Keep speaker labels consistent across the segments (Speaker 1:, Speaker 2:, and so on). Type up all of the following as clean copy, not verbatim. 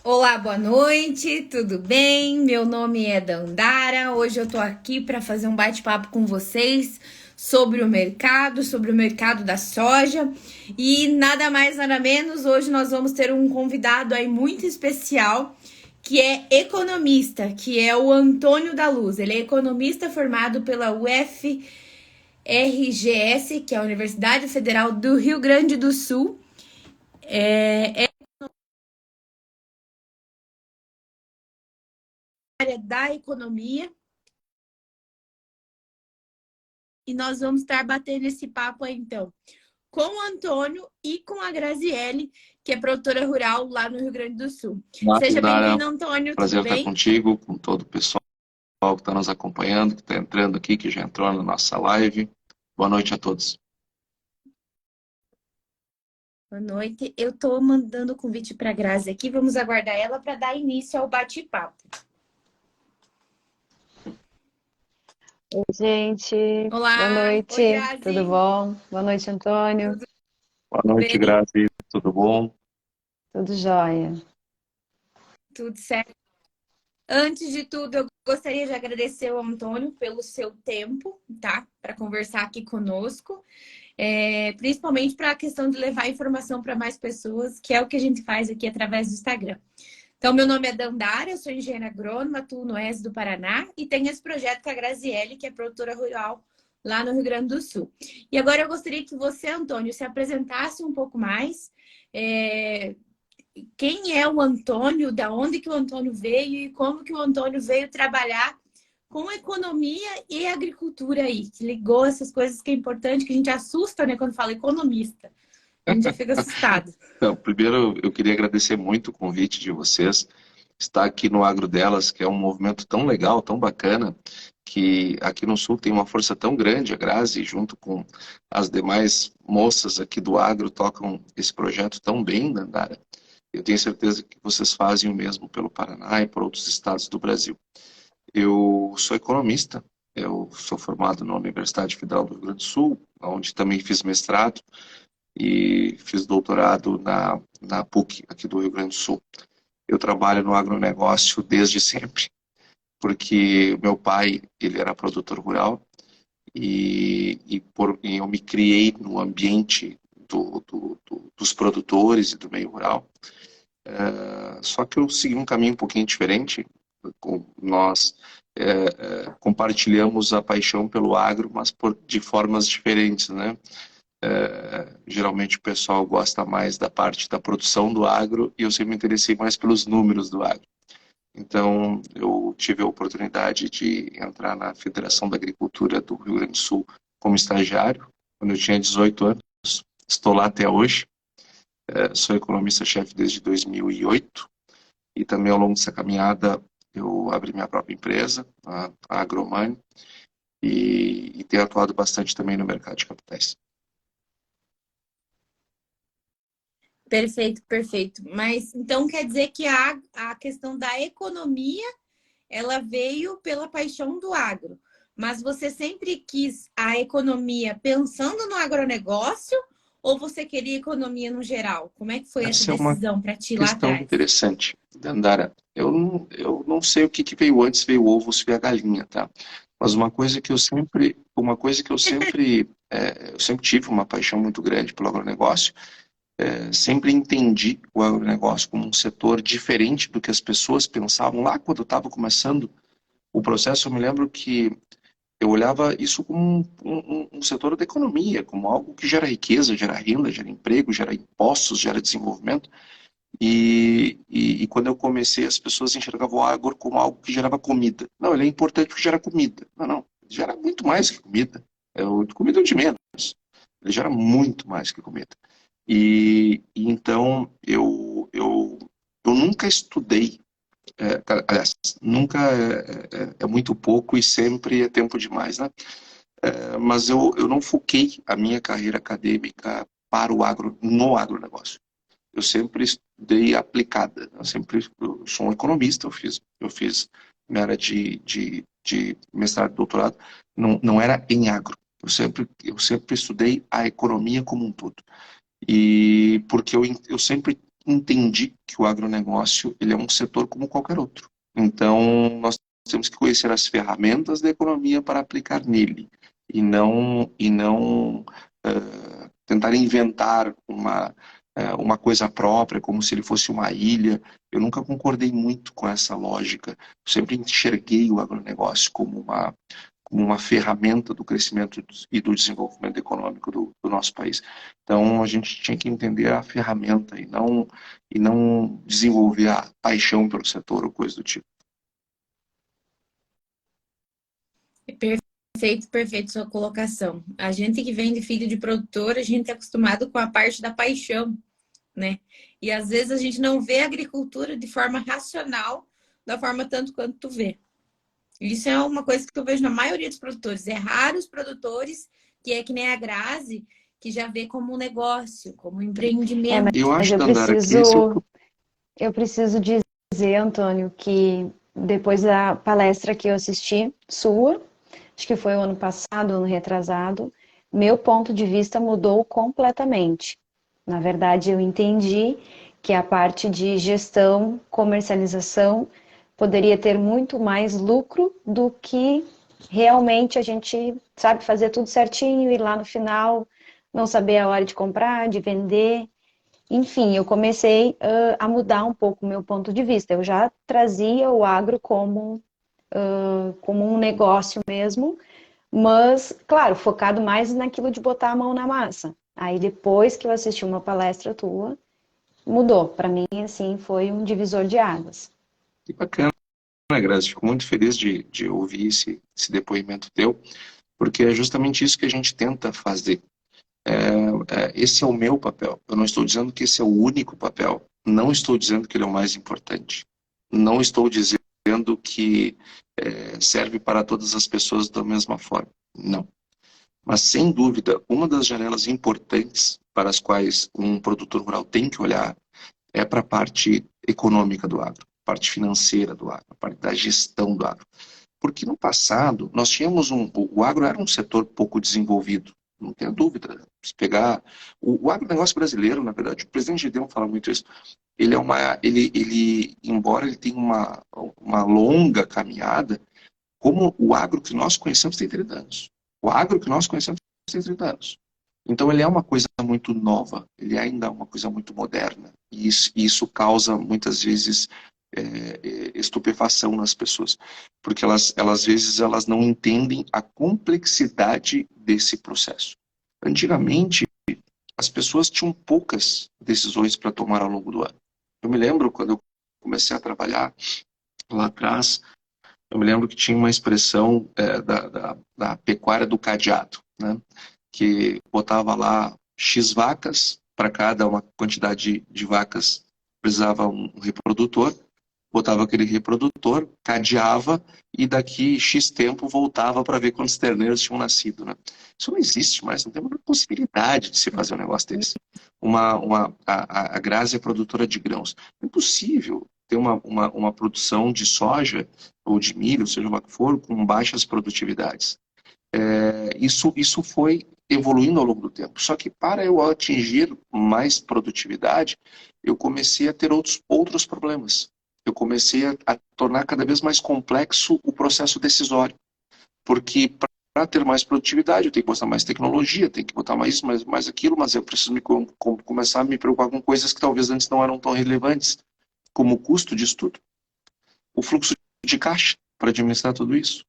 Speaker 1: Olá, boa noite, tudo bem? Meu nome é Dandara. Hoje eu tô aqui para fazer um bate-papo com vocês sobre o mercado da soja. E nada mais, nada menos, hoje nós vamos ter um convidado aí muito especial, que é economista, que é o Antônio da Luz. Ele é economista formado pela UFRGS, que é a Universidade Federal do Rio Grande do Sul. É área da economia. E nós vamos estar batendo esse papo aí, então, com o Antônio e com a Graziele, que é produtora rural lá no Rio Grande do Sul.
Speaker 2: Olá,
Speaker 1: Seja
Speaker 2: Dandara.
Speaker 1: bem-vindo, Antônio, tudo
Speaker 2: Prazer estar
Speaker 1: bem?
Speaker 2: contigo, com todo o pessoal que está nos acompanhando, que está entrando aqui, que já entrou na nossa live. Boa noite a todos.
Speaker 1: Boa noite. Eu estou mandando o convite para a Grazi aqui, vamos aguardar ela para dar início ao bate-papo.
Speaker 3: Oi, gente. Boa
Speaker 1: Olá, oi,
Speaker 3: noite. Tudo
Speaker 1: Grazi.
Speaker 3: bom? Boa noite, Antônio.
Speaker 1: Tudo
Speaker 2: Boa noite,
Speaker 1: bem?
Speaker 2: Grazi. Tudo bom?
Speaker 3: Tudo jóia.
Speaker 1: Tudo certo. Antes de tudo, eu gostaria de agradecer ao Antônio pelo seu tempo, tá? Para conversar aqui conosco. Principalmente para a questão de levar informação para mais pessoas, que é o que a gente faz aqui através do Instagram. Então, meu nome é Dandara, eu sou engenheira agrônoma, atuo no Oeste do Paraná e tenho esse projeto com a Graziele, que é produtora rural lá no Rio Grande do Sul. E agora eu gostaria que você, Antônio, se apresentasse um pouco mais. É, Quem é o Antônio, da onde que o Antônio veio e como que o Antônio veio trabalhar com economia e agricultura aí, que ligou essas coisas que é importante, que a gente assusta, né, quando fala economista. A gente já fica assustado.
Speaker 2: Então, primeiro, eu queria agradecer muito o convite de vocês. Estar aqui no Agro Delas, que é um movimento tão legal, tão bacana, que aqui no Sul tem uma força tão grande. A Grazi, junto com as demais moças aqui do Agro, tocam esse projeto tão bem, Dandara. Eu tenho certeza que vocês fazem o mesmo pelo Paraná e por outros estados do Brasil. Eu sou economista, eu sou formado na Universidade Federal do Rio Grande do Sul, onde também fiz mestrado e fiz doutorado na PUC, aqui do Rio Grande do Sul. Eu trabalho no agronegócio desde sempre, porque meu pai, ele era produtor rural e eu me criei no ambiente dos produtores e do meio rural. Só que eu segui um caminho um pouquinho diferente. Nós compartilhamos a paixão pelo agro, mas de formas diferentes, né? Geralmente o pessoal gosta mais da parte da produção do agro e eu sempre me interessei mais pelos números do agro. Então, eu tive a oportunidade de entrar na Federação da Agricultura do Rio Grande do Sul como estagiário, quando eu tinha 18 anos. Estou lá até hoje. Sou economista-chefe desde 2008 e também ao longo dessa caminhada eu abri minha própria empresa, a Agromani, e tenho atuado bastante também no mercado de capitais.
Speaker 1: Perfeito, perfeito. Mas então quer dizer que a questão da economia, ela veio pela paixão do agro. Mas você sempre quis a economia pensando no agronegócio ou você queria economia no geral? Como é que foi essa
Speaker 2: Essa é uma
Speaker 1: decisão para ti lá
Speaker 2: questão
Speaker 1: atrás?
Speaker 2: interessante, Dandara. Eu não sei o que veio antes, veio o ovo ou se veio a galinha, tá? Mas eu sempre tive uma paixão muito grande pelo agronegócio. Sempre entendi o agronegócio como um setor diferente do que as pessoas pensavam lá quando eu estava começando o processo. Eu me lembro que eu olhava isso como um setor da economia, como algo que gera riqueza, gera renda, gera emprego, gera impostos, gera desenvolvimento. E quando eu comecei, as pessoas enxergavam o agro como algo que gerava comida. Não, ele é importante porque gera comida. Não, não, ele gera muito mais que comida. Comida é o de menos. Ele gera muito mais que comida. E então eu nunca estudei, aliás, nunca é muito pouco e sempre é tempo demais, né? Mas eu não foquei a minha carreira acadêmica para no agronegócio. Eu sempre estudei aplicada. Eu sou um economista, eu fiz minha área de mestrado e doutorado, não era em agro. Eu sempre estudei a economia como um todo. E porque eu sempre entendi que o agronegócio ele é um setor como qualquer outro. Então, nós temos que conhecer as ferramentas da economia para aplicar nele e não tentar inventar uma coisa própria, como se ele fosse uma ilha. Eu nunca concordei muito com essa lógica. Eu sempre enxerguei o agronegócio como uma ferramenta do crescimento e do desenvolvimento econômico do nosso país. Então, a gente tinha que entender a ferramenta e não desenvolver a paixão pelo setor ou coisa do tipo.
Speaker 1: Perfeito, perfeito sua colocação. A gente que vem de filho de produtor, a gente é acostumado com a parte da paixão, né? E às vezes a gente não vê a agricultura de forma racional, da forma tanto quanto tu vê. Isso é uma coisa que eu vejo na maioria dos produtores. É raro os produtores que é que nem a Grazi, que já vê como um negócio, como um empreendimento.
Speaker 2: Eu acho,
Speaker 3: Mas
Speaker 2: Dandara, que esse é o...
Speaker 3: eu preciso dizer, Antônio, que depois da palestra que eu assisti, sua, acho que foi o ano passado, ano retrasado, meu ponto de vista mudou completamente. Na verdade, eu entendi que a parte de gestão, comercialização, poderia ter muito mais lucro do que realmente a gente sabe fazer tudo certinho e lá no final não saber a hora de comprar, de vender. Enfim, eu comecei a mudar um pouco o meu ponto de vista. Eu já trazia o agro como um negócio mesmo, mas, claro, focado mais naquilo de botar a mão na massa. Aí depois que eu assisti uma palestra tua, mudou. Para mim, assim, foi um divisor de águas.
Speaker 2: Que bacana, Grazi. Fico muito feliz de ouvir esse depoimento teu, porque é justamente isso que a gente tenta fazer. Esse é o meu papel. Eu não estou dizendo que esse é o único papel. Não estou dizendo que ele é o mais importante. Não estou dizendo que serve para todas as pessoas da mesma forma. Não. Mas, sem dúvida, uma das janelas importantes para as quais um produtor rural tem que olhar é para a parte econômica do agro, a parte financeira do agro, a parte da gestão do agro. Porque no passado, nós tínhamos o agro era um setor pouco desenvolvido, não tenha dúvida. Se pegar o agronegócio brasileiro, na verdade, o presidente Gedel fala muito isso, embora ele tenha uma longa caminhada, como o agro que nós conhecemos tem 30 anos. O agro que nós conhecemos tem 30 anos. Então ele é uma coisa muito nova, ele ainda é uma coisa muito moderna. E isso causa, muitas vezes, estupefação nas pessoas. Porque às vezes, elas não entendem a complexidade desse processo. Antigamente, as pessoas tinham poucas decisões para tomar ao longo do ano. Eu me lembro, quando eu comecei a trabalhar lá atrás, eu me lembro que tinha uma expressão da pecuária do cadeado, né? Que botava lá X vacas, para cada uma quantidade de vacas precisava um reprodutor, botava aquele reprodutor, cadeava e daqui X tempo voltava para ver quantos terneiros tinham nascido, né? Isso não existe mais, não tem uma possibilidade de se fazer um negócio desse. A Grazi é produtora de grãos. É impossível ter uma produção de soja ou de milho, seja lá o que for, com baixas produtividades. Isso foi evoluindo ao longo do tempo. Só que para eu atingir mais produtividade, eu comecei a ter outros problemas. Eu comecei a tornar cada vez mais complexo o processo decisório. Porque para ter mais produtividade, eu tenho que botar mais tecnologia, tenho que botar mais isso, mais aquilo, mas eu preciso começar a me preocupar com coisas que talvez antes não eram tão relevantes, como o custo de estudo, o fluxo de caixa para administrar tudo isso,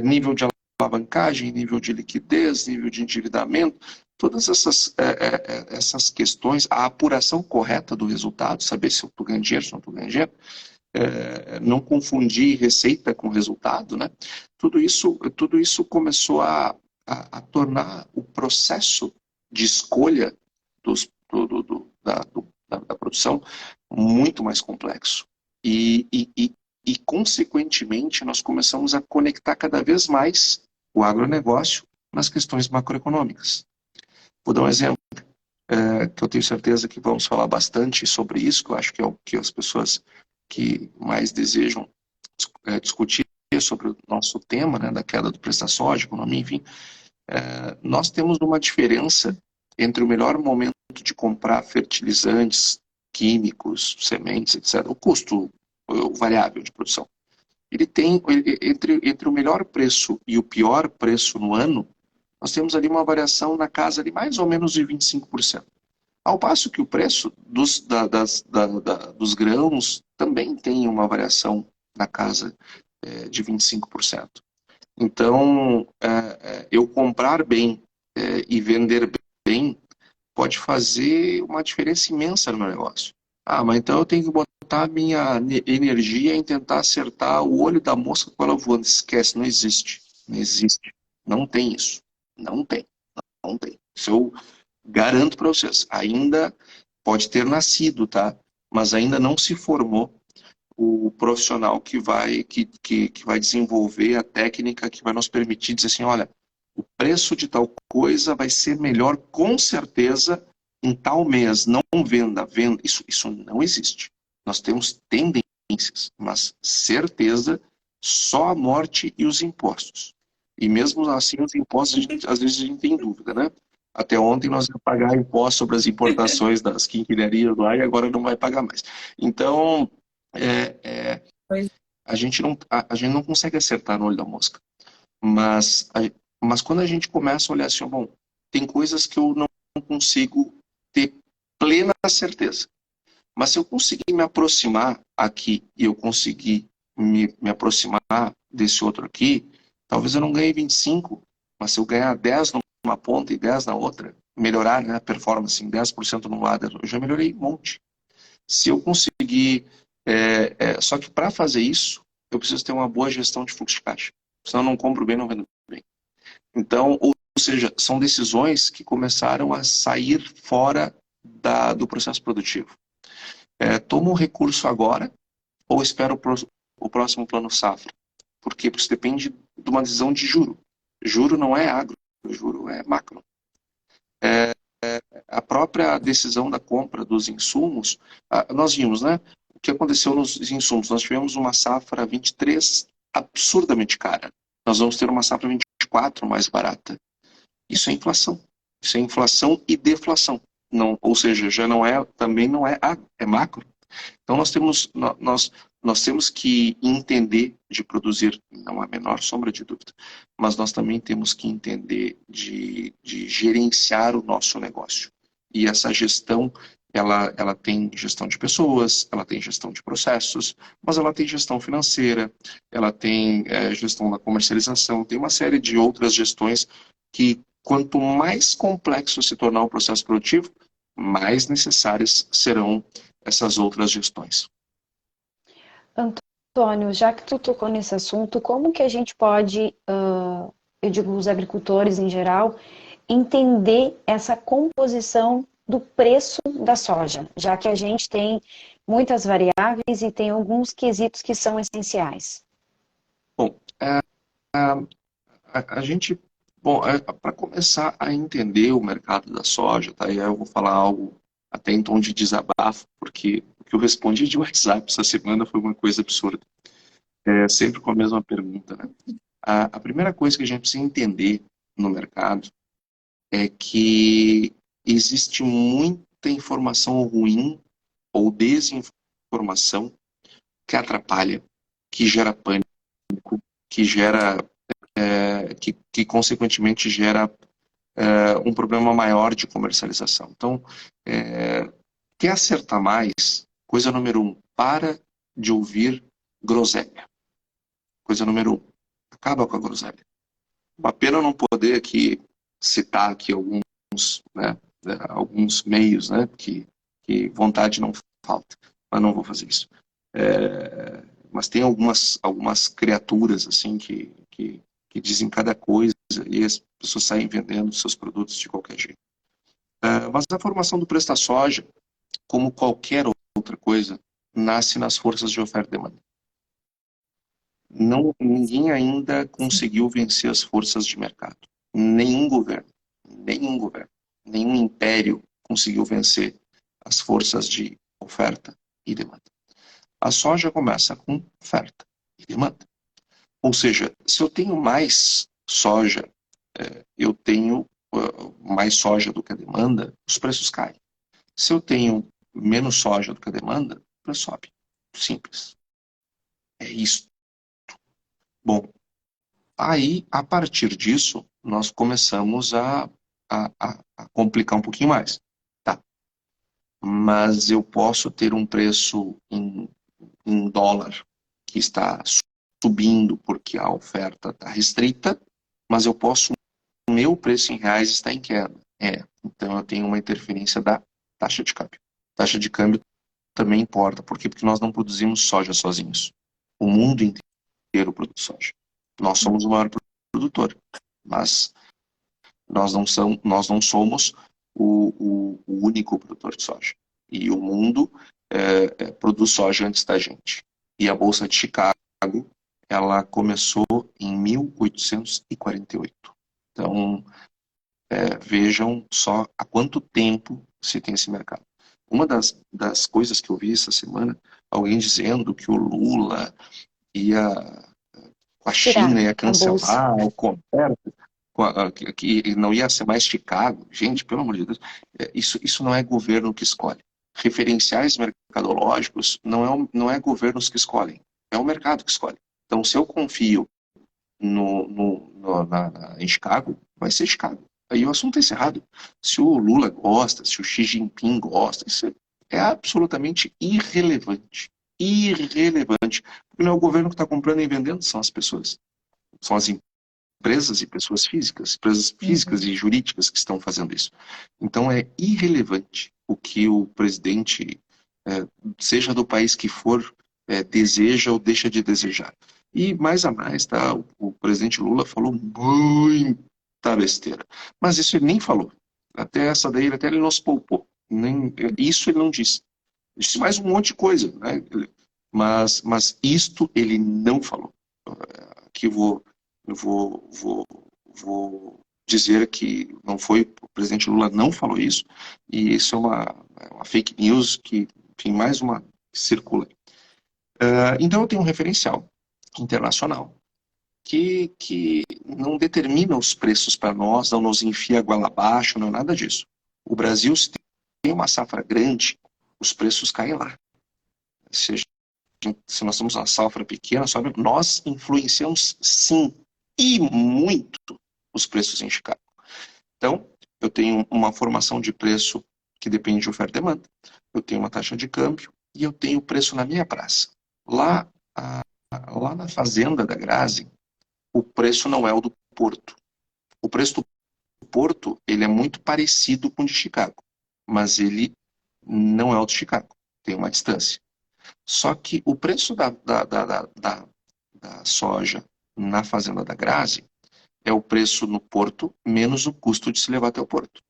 Speaker 2: nível de alavancagem, nível de liquidez, nível de endividamento, todas essas questões, a apuração correta do resultado, saber se eu estou ganhando dinheiro, se não estou ganhando dinheiro, não confundir receita com resultado, né? Tudo isso começou a tornar o processo de escolha da produção muito mais complexo. E, consequentemente, nós começamos a conectar cada vez mais o agronegócio nas questões macroeconômicas. Vou dar um exemplo, que eu tenho certeza que vamos falar bastante sobre isso, que eu acho que é o que as pessoas que mais desejam discutir sobre o nosso tema, né, da queda do preço da soja, economia, enfim. Nós temos uma diferença entre o melhor momento de comprar fertilizantes químicos, sementes, etc., o custo o variável de produção, ele tem, entre o melhor preço e o pior preço no ano, nós temos ali uma variação na casa de mais ou menos de 25%. Ao passo que o preço dos grãos também tem uma variação na casa de 25%. Então, eu comprar bem e vender bem pode fazer uma diferença imensa no meu negócio. Ah, mas então eu tenho que botar minha energia em tentar acertar o olho da mosca com ela voando. Esquece, não existe. Não existe. Não tem isso. Não tem. Não tem. Isso eu garanto para vocês. Ainda pode ter nascido, tá? Mas ainda não se formou o profissional que vai desenvolver a técnica que vai nos permitir dizer assim, olha, o preço de tal coisa vai ser melhor com certeza em tal mês, não venda. Isso não existe. Nós temos tendências, mas certeza só a morte e os impostos. E mesmo assim, os impostos, às vezes a gente tem dúvida, né? Até ontem nós íamos pagar imposto sobre as importações das quinquilharias lá e agora não vai pagar mais. Então, a gente não consegue acertar no olho da mosca. Mas quando a gente começa a olhar assim, bom, tem coisas que eu não consigo ter plena certeza. Mas se eu conseguir me aproximar aqui e eu conseguir me aproximar desse outro aqui, talvez eu não ganhe 25, mas se eu ganhar 10 numa ponta e 10 na outra, melhorar, né, a performance em 10% num lado, eu já melhorei um monte. Se eu conseguir... só que para fazer isso, eu preciso ter uma boa gestão de fluxo de caixa. Senão eu não compro bem, não vendo bem. Então, ou seja, são decisões que começaram a sair fora do processo produtivo. Tomo o recurso agora ou espero o próximo plano safra? Por quê? Porque isso depende de uma decisão de juro. Juro não é agro, juro é macro. A própria decisão da compra dos insumos, nós vimos, né? O que aconteceu nos insumos? Nós tivemos uma safra 23 absurdamente cara. Nós vamos ter uma safra 24 mais barata. Isso é inflação. Isso é inflação e deflação. Não, ou seja, também não é agro, é macro. Então nós temos que entender de produzir, não há a menor sombra de dúvida, mas nós também temos que entender de gerenciar o nosso negócio. E essa gestão, ela tem gestão de pessoas, ela tem gestão de processos, mas ela tem gestão financeira, ela tem gestão da comercialização, tem uma série de outras gestões que, quanto mais complexo se tornar o processo produtivo, mais necessárias serão essas outras gestões.
Speaker 3: Antônio, já que tu tocou nesse assunto, como que a gente pode, eu digo os agricultores em geral, entender essa composição do preço da soja, já que a gente tem muitas variáveis e tem alguns quesitos que são essenciais?
Speaker 2: Bom, a gente, para começar a entender o mercado da soja, tá? E aí eu vou falar algo até em tom de desabafo, porque o que eu respondi de WhatsApp essa semana foi uma coisa absurda. Sempre com a mesma pergunta, né? A primeira coisa que a gente precisa entender no mercado é que existe muita informação ruim ou desinformação que atrapalha, que gera pânico, que gera, que consequentemente gera um problema maior de comercialização. Então, quer acertar mais? Coisa número 1, para de ouvir groselha. Coisa número 1, acaba com a groselha. Uma pena não poder aqui citar aqui alguns meios, né, que vontade não falta, mas não vou fazer isso. Mas tem algumas criaturas assim que dizem cada coisa e as pessoas saem vendendo seus produtos de qualquer jeito. Mas a formação do preço da soja, como qualquer outra coisa, nasce nas forças de oferta e demanda. Ninguém ainda conseguiu vencer as forças de mercado. Nenhum governo, nenhum império conseguiu vencer as forças de oferta e demanda. A soja começa com oferta e demanda. Ou seja, se eu tenho mais soja, eu tenho mais soja do que a demanda, os preços caem. Se eu tenho menos soja do que a demanda, o preço sobe. Simples. É isso. Bom, aí, a partir disso, nós começamos a complicar um pouquinho mais. Tá. Mas eu posso ter um preço em dólar que está subindo porque a oferta está restrita, mas eu posso, o meu preço em reais está em queda. Então eu tenho uma interferência da taxa de câmbio. Taxa de câmbio também importa. Por quê? Porque nós não produzimos soja sozinhos. O mundo inteiro produz soja. Nós somos o maior produtor, mas nós não somos o único produtor de soja. E o mundo produz soja antes da gente. E a Bolsa de Chicago, ela começou em 1848. Então, vejam só há quanto tempo se tem esse mercado. Uma das coisas que eu vi essa semana, alguém dizendo que o Lula com a China ia cancelar o comércio, que não ia ser mais Chicago. Gente, pelo amor de Deus, isso não é governo que escolhe. Referenciais mercadológicos não é governos que escolhem, é o mercado que escolhe. Então, se eu confio em Chicago, vai ser Chicago. Aí o assunto é encerrado. Se o Lula gosta, se o Xi Jinping gosta, isso é absolutamente irrelevante. Irrelevante. Porque não é o governo que está comprando e vendendo, são as pessoas. São as empresas e pessoas físicas, empresas físicas e jurídicas que estão fazendo isso. Então é irrelevante o que o presidente, seja do país que for, deseja ou deixa de desejar. E mais a mais, tá? O presidente Lula falou muita besteira. Mas isso ele nem falou. Até essa daí, até ele nos poupou. Isso ele não disse. Disse mais um monte de coisa, né? Mas isto ele não falou. Aqui vou dizer que não foi, o presidente Lula não falou isso, e isso é uma fake news que, enfim, mais uma que circula. Então eu tenho um referencial internacional que não determina os preços para nós, não nos enfia a goela abaixo, não é nada disso. O Brasil, se tem uma safra grande, os preços caem lá. Se nós temos uma safra pequena, nós influenciamos sim, e muito, os preços em Chicago. Então, eu tenho uma formação de preço que depende de oferta e demanda, eu tenho uma taxa de câmbio e eu tenho o preço na minha praça. Lá na fazenda da Grazi, o preço não é o do Porto. O preço do Porto, ele é muito parecido com o de Chicago, mas ele não é o de Chicago, tem uma distância. Só que o preço da soja na fazenda da Grazi é o preço no porto menos o custo de se levar até o porto.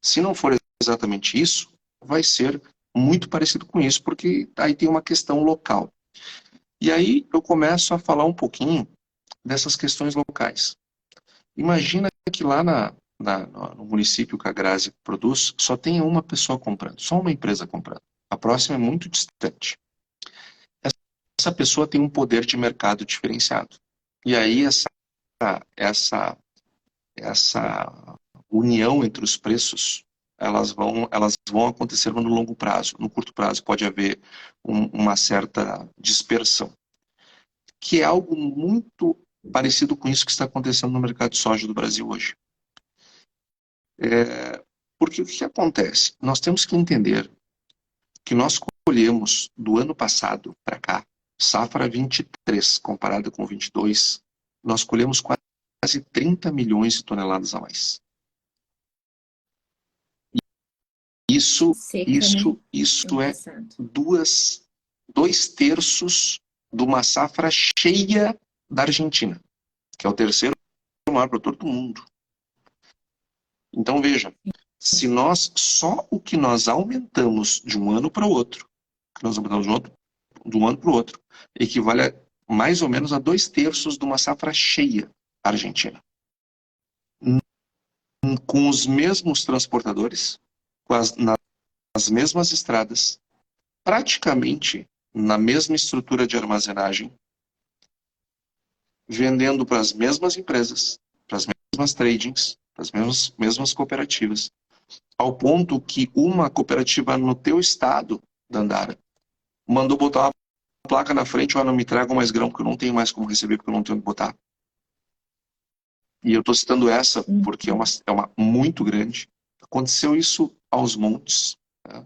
Speaker 2: Se não for exatamente isso, vai ser muito parecido com isso, porque aí tem uma questão local. E aí eu começo a falar um pouquinho dessas questões locais. Imagina que lá no município que a Grazi produz, só tem uma pessoa comprando, só uma empresa comprando. A próxima é muito distante. Essa pessoa tem um poder de mercado diferenciado. E aí essa união entre os preços, elas vão acontecer no longo prazo. No curto prazo pode haver uma certa dispersão, que é algo muito parecido com isso que está acontecendo no mercado de soja do Brasil hoje. Porque o que acontece? Nós temos que entender que nós colhemos do ano passado para cá, safra 23 comparada com 22, nós colhemos quase 30 milhões de toneladas a mais. Isso é 2/3 de uma safra cheia da Argentina, que é o terceiro maior produtor do mundo. Então veja, se nós só o que nós aumentamos de um ano para o outro, de um ano para o outro, equivale a mais ou menos a 2/3 de uma safra cheia argentina. Com os mesmos transportadores, nas mesmas estradas, praticamente na mesma estrutura de armazenagem, vendendo para as mesmas empresas, para as mesmas tradings, para as mesmas cooperativas, ao ponto que uma cooperativa no teu estado, Dandara, mandou botar uma placa na frente: ó, não me tragam mais grão, porque eu não tenho mais como receber, porque eu não tenho onde botar. E eu estou citando essa porque é uma muito grande. Aconteceu isso aos montes. Tá?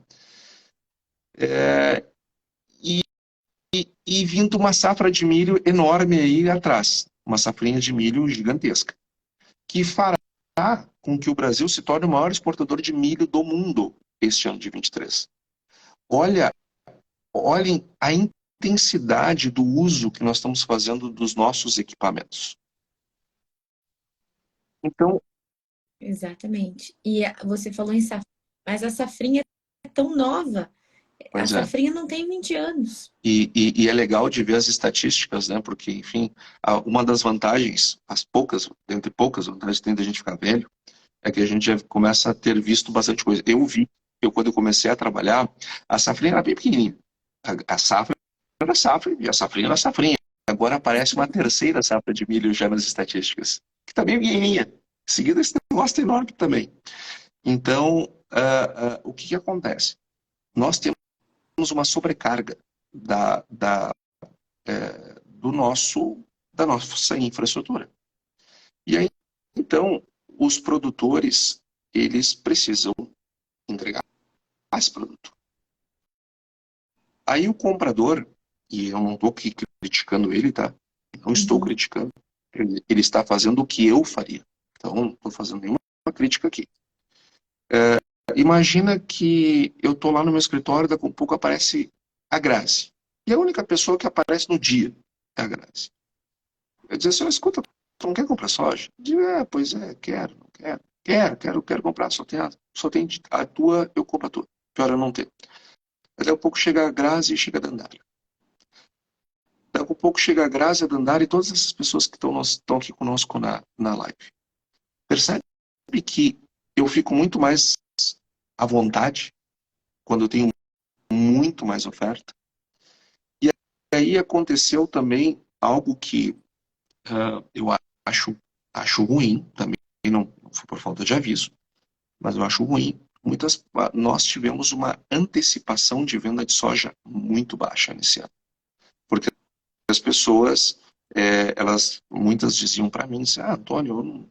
Speaker 2: E vindo uma safra de milho enorme aí atrás, uma safrinha de milho gigantesca, que fará com que o Brasil se torne o maior exportador de milho do mundo este ano de 23. Olhem a intensidade do uso que nós estamos fazendo dos nossos equipamentos. Então,
Speaker 1: Exatamente. E você falou em safrinha, mas a safrinha é tão nova. A safrinha não tem 20 anos.
Speaker 2: E é legal de ver as estatísticas, né? Porque, enfim, uma das vantagens, dentre poucas vantagens que tem da gente ficar velho, é que a gente já começa a ter visto bastante coisa. Quando eu comecei a trabalhar, a safrinha era bem pequenininha. A safra era safra e a safrinha era safrinha. Agora aparece uma terceira safra de milho já nas estatísticas, que também é pequenininha. Em seguida, esse negócio é enorme também. Então, o que acontece? Nós temos uma sobrecarga da nossa infraestrutura. E aí, então, os produtores, eles precisam entregar esse produto. Aí o comprador, e eu não estou aqui criticando ele, tá? Não estou criticando. Ele está fazendo o que eu faria. Então, não estou fazendo nenhuma crítica aqui. Imagina que eu estou lá no meu escritório, daqui a pouco aparece a Grazi. E a única pessoa que aparece no dia é a Grazi. Eu dizer assim: escuta, tu não quer comprar soja? Eu digo: pois é, quero, quero comprar, só tem a tua, eu compro a tua. Pior eu não ter. Daqui a pouco chega a Grazi e chega a Dandara. Daqui a pouco chega a Grazi, a Dandara e todas essas pessoas que estão aqui conosco na live. Percebe que eu fico muito mais à vontade quando eu tenho muito mais oferta. E aí aconteceu também algo que eu acho ruim, também não foi por falta de aviso, mas eu acho ruim. Nós tivemos uma antecipação de venda de soja muito baixa nesse ano. Porque as pessoas, muitas diziam para mim, assim: Antônio,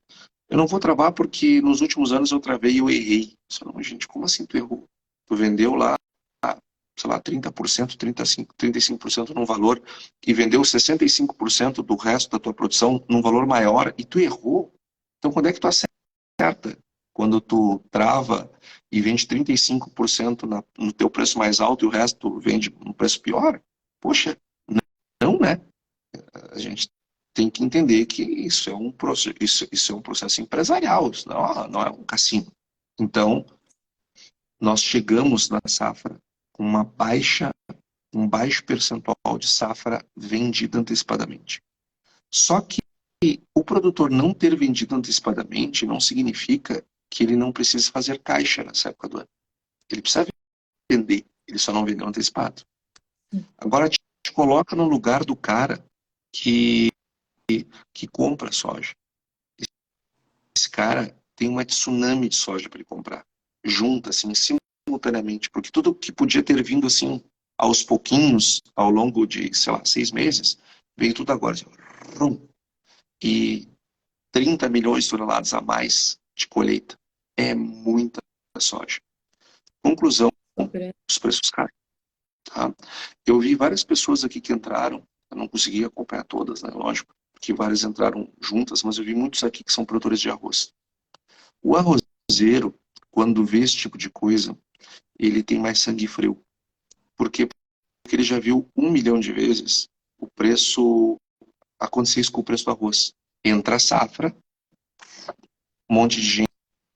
Speaker 2: eu não vou travar porque nos últimos anos eu travei e eu errei. Eu, gente, como assim tu errou? Tu vendeu lá, sei lá, 30%, 35% num valor e vendeu 65% do resto da tua produção num valor maior e tu errou. Então, quando é que tu acerta? Quando tu trava e vende 35% no teu preço mais alto e o resto vende no preço pior? Poxa, não, né? A gente tem que entender que isso é um processo empresarial, isso não é um cassino. Então, nós chegamos na safra com um baixo percentual de safra vendida antecipadamente. Só que o produtor não ter vendido antecipadamente não significa que ele não precise fazer caixa nessa época do ano. Ele precisa vender, ele só não vendeu antecipado. Agora, te coloca no lugar do cara que compra soja. Esse cara tem uma tsunami de soja para ele comprar, junta, assim, simultaneamente, porque tudo que podia ter vindo, assim, aos pouquinhos, ao longo de, sei lá, 6 meses, veio tudo agora, assim, e 30 milhões de toneladas a mais de colheita. É muita soja. Conclusão, os preços caem. Tá? Eu vi várias pessoas aqui que entraram, eu não consegui acompanhar todas, né, lógico, porque várias entraram juntas, mas eu vi muitos aqui que são produtores de arroz. O arrozeiro, quando vê esse tipo de coisa, ele tem mais sangue frio. Por quê? Porque ele já viu 1 milhão de vezes o preço acontecer isso com o preço do arroz. Entra a safra, um monte de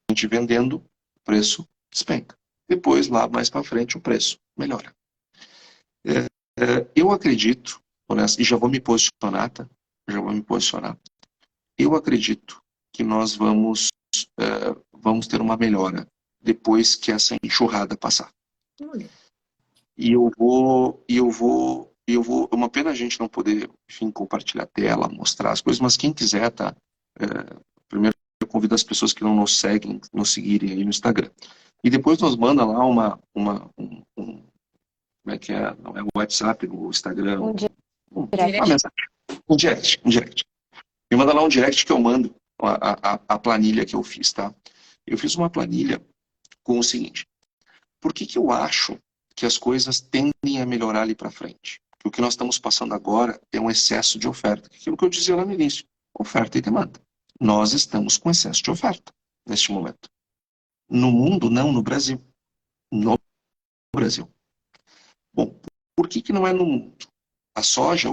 Speaker 2: gente vendendo, o preço despenca. Depois, lá mais para frente, o preço melhora. Eu acredito, e já vou me posicionar, tá? Eu acredito que nós vamos ter uma melhora depois que essa enxurrada passar. E é uma pena a gente não poder, enfim, compartilhar a tela, mostrar as coisas, mas quem quiser, tá? Primeiro convido as pessoas que não nos seguem, nos seguirem aí no Instagram. E depois nos manda lá como é que é? Não é o WhatsApp, o Instagram. Uma mensagem. Um direct. Me manda lá um direct que eu mando a planilha que eu fiz, tá? Eu fiz uma planilha com o seguinte. Por que eu acho que as coisas tendem a melhorar ali para frente? Que o que nós estamos passando agora é um excesso de oferta. Aquilo que eu dizia lá no início. Oferta e demanda. Nós estamos com excesso de oferta neste momento. No mundo, não no Brasil. No Brasil. Bom, por que não é no mundo? A soja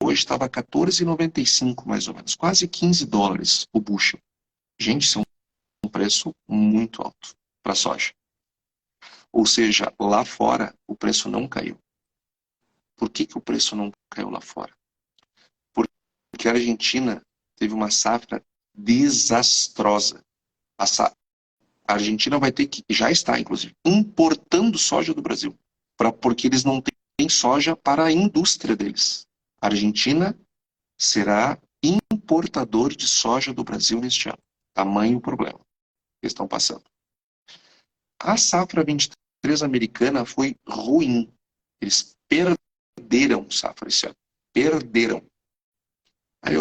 Speaker 2: hoje estava a 14,95 mais ou menos, quase 15 dólares o bushel. Gente, isso é um preço muito alto para a soja. Ou seja, lá fora o preço não caiu. Por que o preço não caiu lá fora? Porque a Argentina teve uma safra desastrosa. A Argentina vai ter que, já está inclusive, importando soja do Brasil, porque eles não têm soja para a indústria deles. A Argentina será importador de soja do Brasil neste ano. Tamanho o problema que estão passando. A safra 23 americana foi ruim. Eles perderam safra esse ano. Perderam. A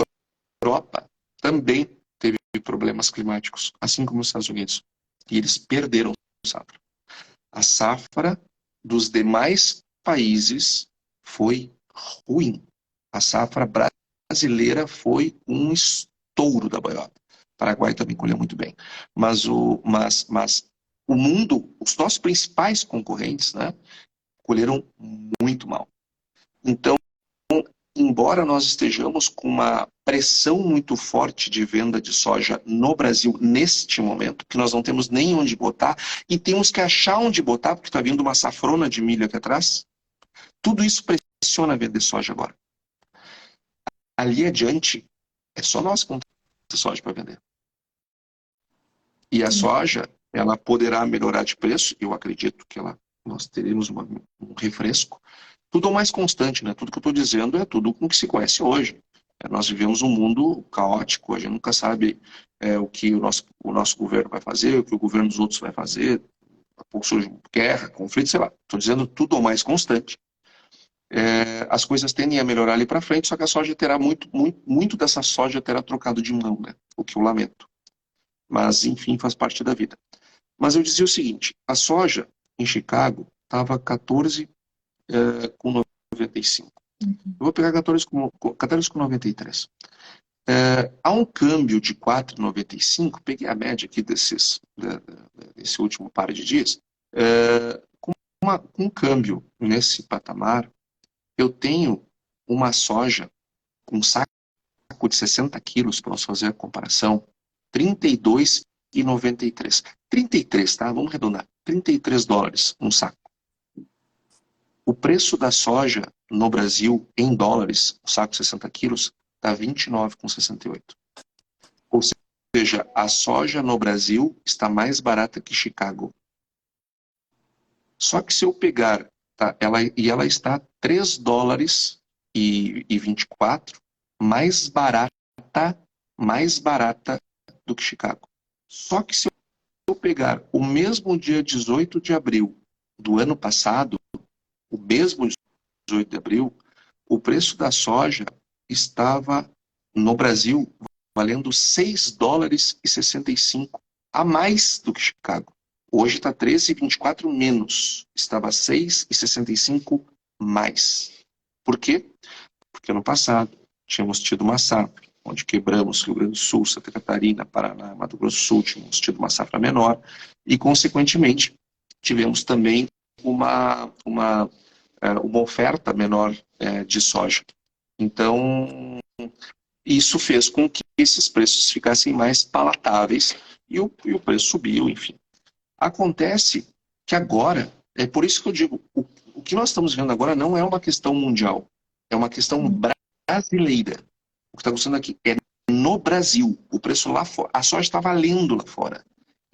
Speaker 2: Europa também teve problemas climáticos, assim como os Estados Unidos. E eles perderam safra. A safra dos demais países foi ruim. A safra brasileira foi um estouro da boiada. O Paraguai também colheu muito bem. Mas o mundo, os nossos principais concorrentes, né, colheram muito mal. Então, embora nós estejamos com uma pressão muito forte de venda de soja no Brasil neste momento, que nós não temos nem onde botar, e temos que achar onde botar, porque está vindo uma safrona de milho aqui atrás, tudo isso pressiona a vender soja agora. Ali adiante, é só nós que vamos ter soja para vender. E a soja, ela poderá melhorar de preço, eu acredito que nós teremos um refresco. Tudo é o mais constante, né? Tudo que eu estou dizendo é tudo com o que se conhece hoje. Nós vivemos um mundo caótico, a gente nunca sabe o que o nosso governo vai fazer, o que o governo dos outros vai fazer. A pouco surge guerra, conflito, sei lá. Estou dizendo tudo ao mais constante. As coisas tendem a melhorar ali para frente, só que a soja terá muito dessa soja terá trocado de mão, né? O que eu lamento. Mas, enfim, faz parte da vida. Mas eu dizia o seguinte, a soja em Chicago estava 14,95. Eu vou pegar 14,93. Há um câmbio de 4,95, peguei a média aqui desse último par de dias, com um câmbio nesse patamar, eu tenho uma soja com um saco de 60 quilos, para nós fazer a comparação, 32,93. 33, tá? Vamos arredondar. 33 dólares um saco. O preço da soja no Brasil, em dólares, o saco de 60 quilos, está 29,68. Ou seja, a soja no Brasil está mais barata que Chicago. Só que se eu pegar, tá, ela está 3 dólares e 24, mais barata do que Chicago. Só que se eu pegar o mesmo dia 18 de abril do ano passado, o mesmo 18 de abril, o preço da soja estava, no Brasil, valendo 6 dólares e 65 a mais do que Chicago. Hoje está 13,24 menos. Estava 6,65 mais. Por quê? Porque ano passado tínhamos tido uma safra, onde quebramos Rio Grande do Sul, Santa Catarina, Paraná, Mato Grosso do Sul, tínhamos tido uma safra menor e, consequentemente, tivemos também uma oferta menor de soja. Então, isso fez com que esses preços ficassem mais palatáveis e o preço subiu, enfim. Acontece que agora, é por isso que eu digo, o que nós estamos vendo agora não é uma questão mundial, é uma questão brasileira. O que está acontecendo aqui é no Brasil, o preço lá fora, a soja está valendo lá fora.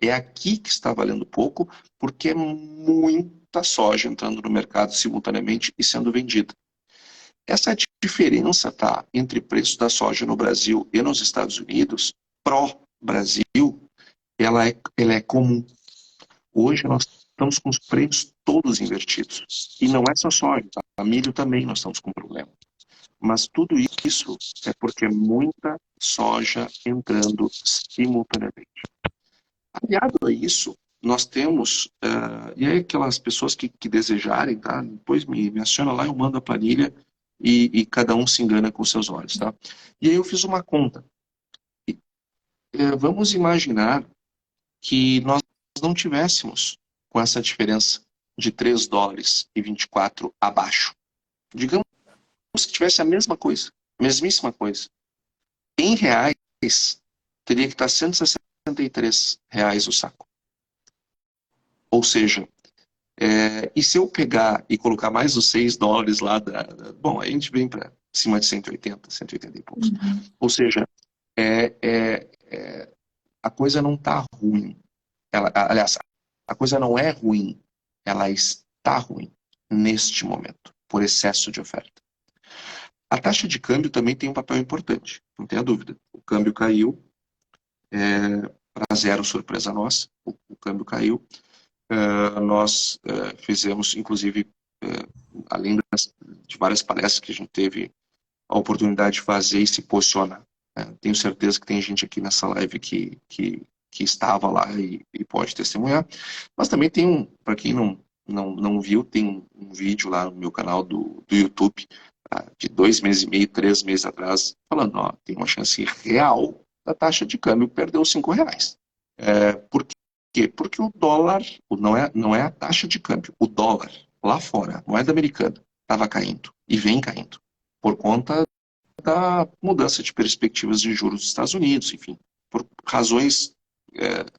Speaker 2: É aqui que está valendo pouco, porque é muita soja entrando no mercado simultaneamente e sendo vendida. Essa diferença tá, entre preço da soja no Brasil e nos Estados Unidos, Brasil, ela é comum. Hoje nós estamos com os preços todos invertidos. E não é só soja, tá? Milho também nós estamos com problema. Mas tudo isso é porque é muita soja entrando simultaneamente. Aliado a isso, nós temos, e aí aquelas pessoas que desejarem, tá? Depois me aciona lá, eu mando a planilha e cada um se engana com seus olhos, tá? E aí eu fiz uma conta. Vamos imaginar que nós não tivéssemos com essa diferença de 3 dólares e 24 abaixo. Digamos que tivesse a mesma coisa, mesmíssima coisa. Em reais, teria que estar R$ 163 o saco. Ou seja, e se eu pegar e colocar mais os 6 dólares lá, bom, aí a gente vem para cima de 180, 180 e poucos. Ou seja, a coisa não está ruim. Aliás, a coisa não é ruim, ela está ruim neste momento, por excesso de oferta. A taxa de câmbio também tem um papel importante, não tenha dúvida. O câmbio caiu, para zero surpresa nossa, o câmbio caiu. Nós fizemos, inclusive, além de várias palestras que a gente teve a oportunidade de fazer e se posicionar. Tenho certeza que tem gente aqui nessa live que estava lá e pode testemunhar. Mas também tem para quem não viu, tem um vídeo lá no meu canal do YouTube, de 2 meses e meio, 3 meses atrás, falando, ó, tem uma chance real da taxa de câmbio perder os R$ 5. Por quê? Porque o dólar, não é a taxa de câmbio, o dólar, lá fora, a moeda americana, estava caindo e vem caindo, por conta da mudança de perspectivas de juros dos Estados Unidos, enfim, por razões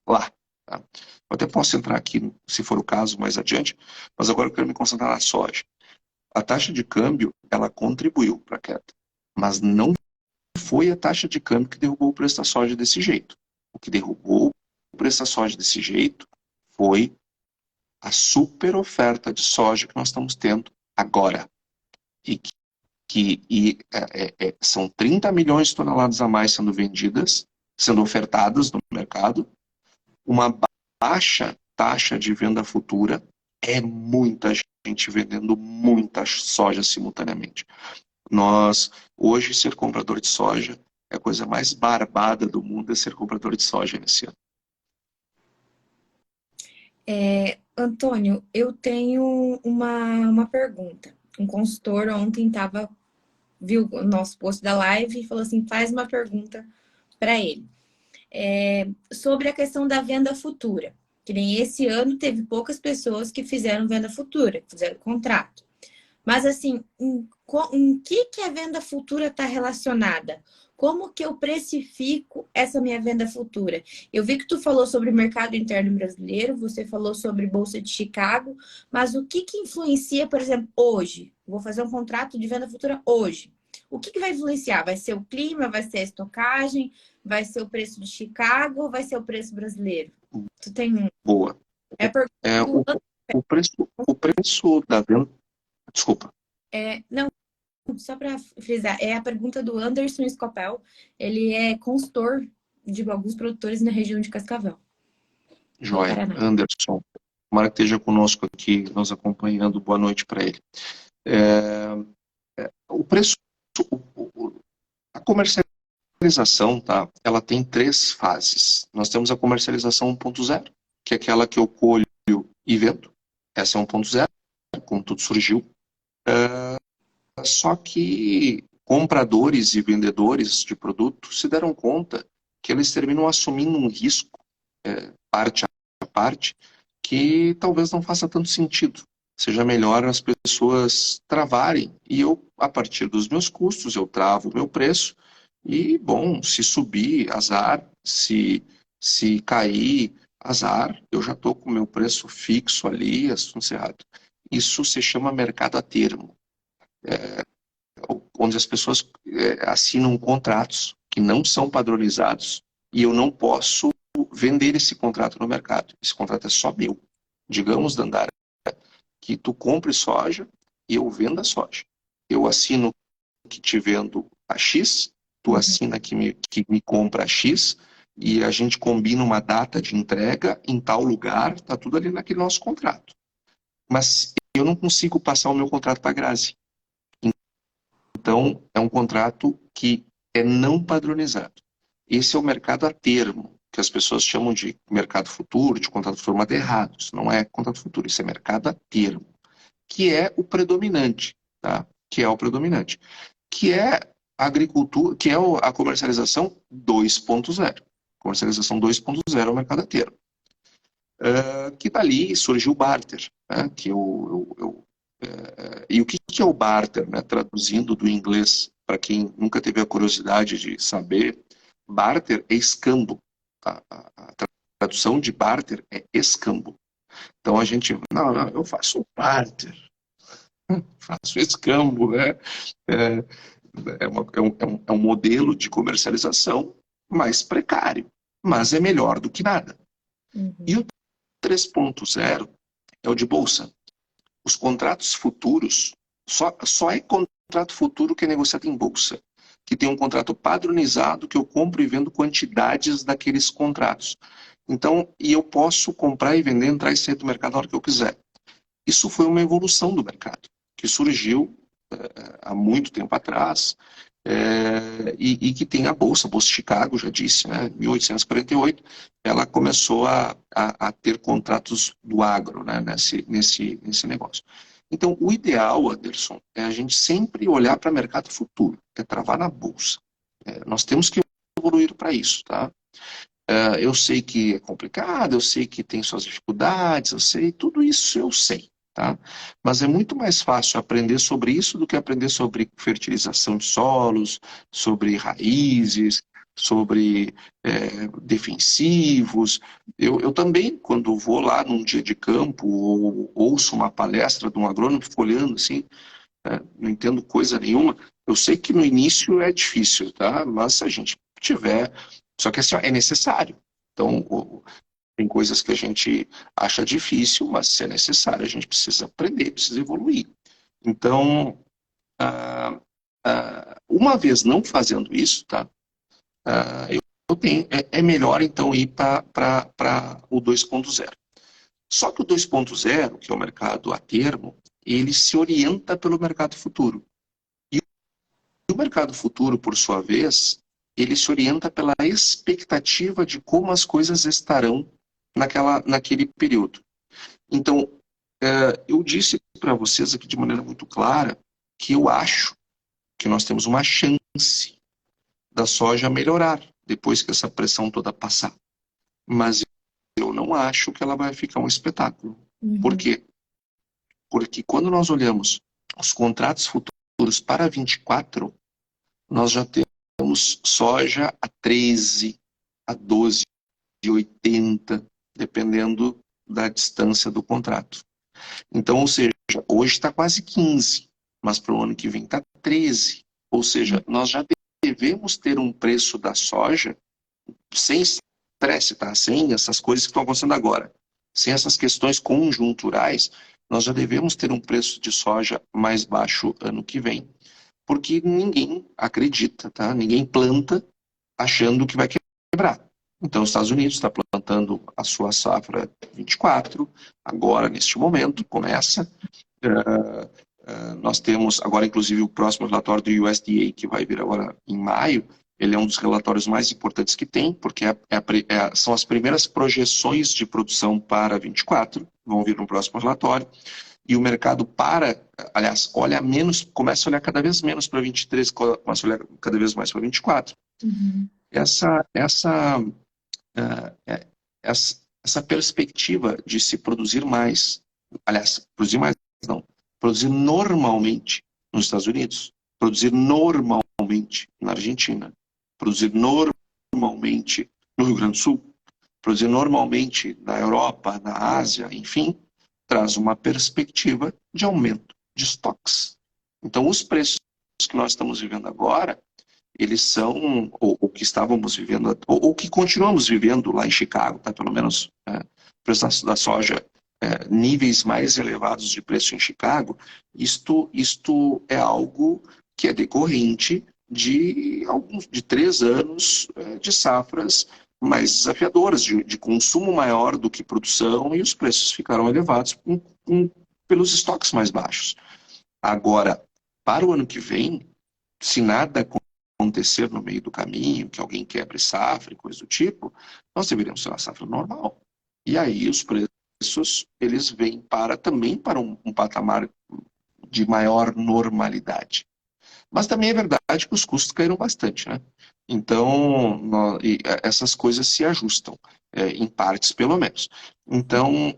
Speaker 2: lá. Tá? Eu até posso entrar aqui, se for o caso, mais adiante, mas agora eu quero me concentrar na soja. A taxa de câmbio, ela contribuiu para a queda, mas não foi a taxa de câmbio que derrubou o preço da soja desse jeito. O que derrubou o preço da soja desse jeito foi a super oferta de soja que nós estamos tendo agora. São 30 milhões de toneladas a mais sendo vendidas, sendo ofertadas no mercado. Uma baixa taxa de venda futura, é muita gente vendendo muita soja simultaneamente. Nós, hoje, ser comprador de soja é a coisa mais barbada do mundo, é ser comprador de soja nesse ano.
Speaker 1: Antônio, eu tenho uma pergunta. Um consultor ontem viu o nosso post da live e falou assim, faz uma pergunta para ele. Sobre a questão da venda futura. Que nem esse ano teve poucas pessoas que fizeram venda futura, que fizeram contrato. Mas assim, em que a venda futura está relacionada? Como que eu precifico essa minha venda futura? Eu vi que tu falou sobre o mercado interno brasileiro, você falou sobre Bolsa de Chicago, mas o que influencia, por exemplo, hoje? Vou fazer um contrato de venda futura hoje. O que vai influenciar? Vai ser o clima, vai ser a estocagem, vai ser o preço de Chicago ou vai ser o preço brasileiro? Tu tem...
Speaker 2: Boa. O preço da venda... Desculpa.
Speaker 1: Não, só para frisar, é a pergunta do Anderson Scopel. Ele é consultor de alguns produtores na região de Cascavel.
Speaker 2: Joia, Anderson. Tomara que esteja conosco aqui, nos acompanhando. Boa noite para ele. O preço, a comercialização, tá? Ela tem 3 fases. Nós temos a comercialização 1.0, que é aquela que eu colho e vendo. Essa é 1.0, como tudo surgiu. Só que compradores e vendedores de produto se deram conta que eles terminam assumindo um risco, parte a parte, que talvez não faça tanto sentido. Seja melhor as pessoas travarem e eu, a partir dos meus custos, eu travo o meu preço e, bom, se subir, azar, se cair, azar, eu já estou com o meu preço fixo ali, assunto encerrado. Isso se chama mercado a termo. Onde as pessoas assinam contratos que não são padronizados e eu não posso vender esse contrato no mercado. Esse contrato é só meu. Digamos, Dandara, que tu compre soja e eu venda soja. Eu assino que te vendo a X, tu assina que me compra a X e a gente combina uma data de entrega em tal lugar, está tudo ali naquele nosso contrato. Mas eu não consigo passar o meu contrato para a Grazi. Então, é um contrato que é não padronizado. Esse é o mercado a termo, que as pessoas chamam de mercado futuro, de contrato futuro, mas é errado. Isso não é contrato futuro, isso é mercado a termo, que é o predominante, tá? Que é o predominante. Que é a agricultura, que é a comercialização 2.0. Comercialização 2.0 é o mercado a termo. Que dali surgiu o barter, né? E o que é o barter, né? Traduzindo do inglês, para quem nunca teve a curiosidade de saber, barter é escambo. A tradução de barter é escambo. Então a gente, não, eu faço barter, faço escambo, né? É um modelo de comercialização mais precário, mas é melhor do que nada. E o 3.0 é o de bolsa. Os contratos futuros, só é contrato futuro que é negociado em bolsa, que tem um contrato padronizado que eu compro e vendo quantidades daqueles contratos. Então, e eu posso comprar e vender, entrar e sair do mercado a hora que eu quiser. Isso foi uma evolução do mercado, que surgiu há muito tempo atrás, e que tem a Bolsa de Chicago, já disse, né, em 1848, ela começou a ter contratos do agro, né, nesse negócio. Então, o ideal, Anderson, é a gente sempre olhar para o mercado futuro, é travar na Bolsa. Nós temos que evoluir para isso, tá? Eu sei que é complicado, eu sei que tem suas dificuldades, eu sei, tudo isso eu sei. Tá? Mas é muito mais fácil aprender sobre isso do que aprender sobre fertilização de solos, sobre raízes, sobre defensivos. Eu também, quando vou lá num dia de campo ou ouço uma palestra de um agrônomo, fico olhando assim, não entendo coisa nenhuma. Eu sei que no início é difícil, tá? Mas se a gente tiver... Só que assim, é necessário. Então, tem coisas que a gente acha difícil, mas se é necessário, a gente precisa aprender, precisa evoluir. Então, uma vez não fazendo isso, tá? É melhor, então, ir para o 2.0. Só que o 2.0, que é o mercado a termo, ele se orienta pelo mercado futuro. E o mercado futuro, por sua vez, ele se orienta pela expectativa de como as coisas estarão naquele período. Então, eu disse para vocês aqui de maneira muito clara que eu acho que nós temos uma chance da soja melhorar depois que essa pressão toda passar. Mas eu não acho que ela vai ficar um espetáculo. Por quê? Porque quando nós olhamos os contratos futuros para 24, nós já temos soja a 13, a 12,80, dependendo da distância do contrato. Então, ou seja, hoje está quase 15, mas para o ano que vem está 13. Ou seja, nós já devemos ter um preço da soja sem estresse, tá? Sem essas coisas que estão acontecendo agora. Sem essas questões conjunturais, nós já devemos ter um preço de soja mais baixo ano que vem. Porque ninguém acredita, tá? Ninguém planta achando que vai quebrar. Então, os Estados Unidos está plantando a sua safra 24, agora, neste momento, começa. Nós temos agora, inclusive, o próximo relatório do USDA, que vai vir agora em maio. Ele é um dos relatórios mais importantes que tem, porque são as primeiras projeções de produção para 24, vão vir no próximo relatório. E o mercado olha menos, começa a olhar cada vez menos para 23, começa a olhar cada vez mais para 24. Essa perspectiva de se produzir mais, produzir normalmente nos Estados Unidos, produzir normalmente na Argentina, produzir normalmente no Rio Grande do Sul, produzir normalmente na Europa, na Ásia, enfim, traz uma perspectiva de aumento de estoques. Então, os preços que nós estamos vivendo agora, eles são, ou que estávamos vivendo, ou que continuamos vivendo lá em Chicago, tá? Pelo menos preço da soja, níveis mais elevados de preço em Chicago, isto é algo que é decorrente de 3 anos de safras mais desafiadoras, de consumo maior do que produção, e os preços ficaram elevados pelos estoques mais baixos. Agora, para o ano que vem, se nada acontecer no meio do caminho, que alguém quebre safra e coisa do tipo, nós deveríamos ter uma safra normal. E aí os preços, eles vêm também para um patamar de maior normalidade. Mas também é verdade que os custos caíram bastante, né? Então, essas coisas se ajustam, em partes pelo menos. Então,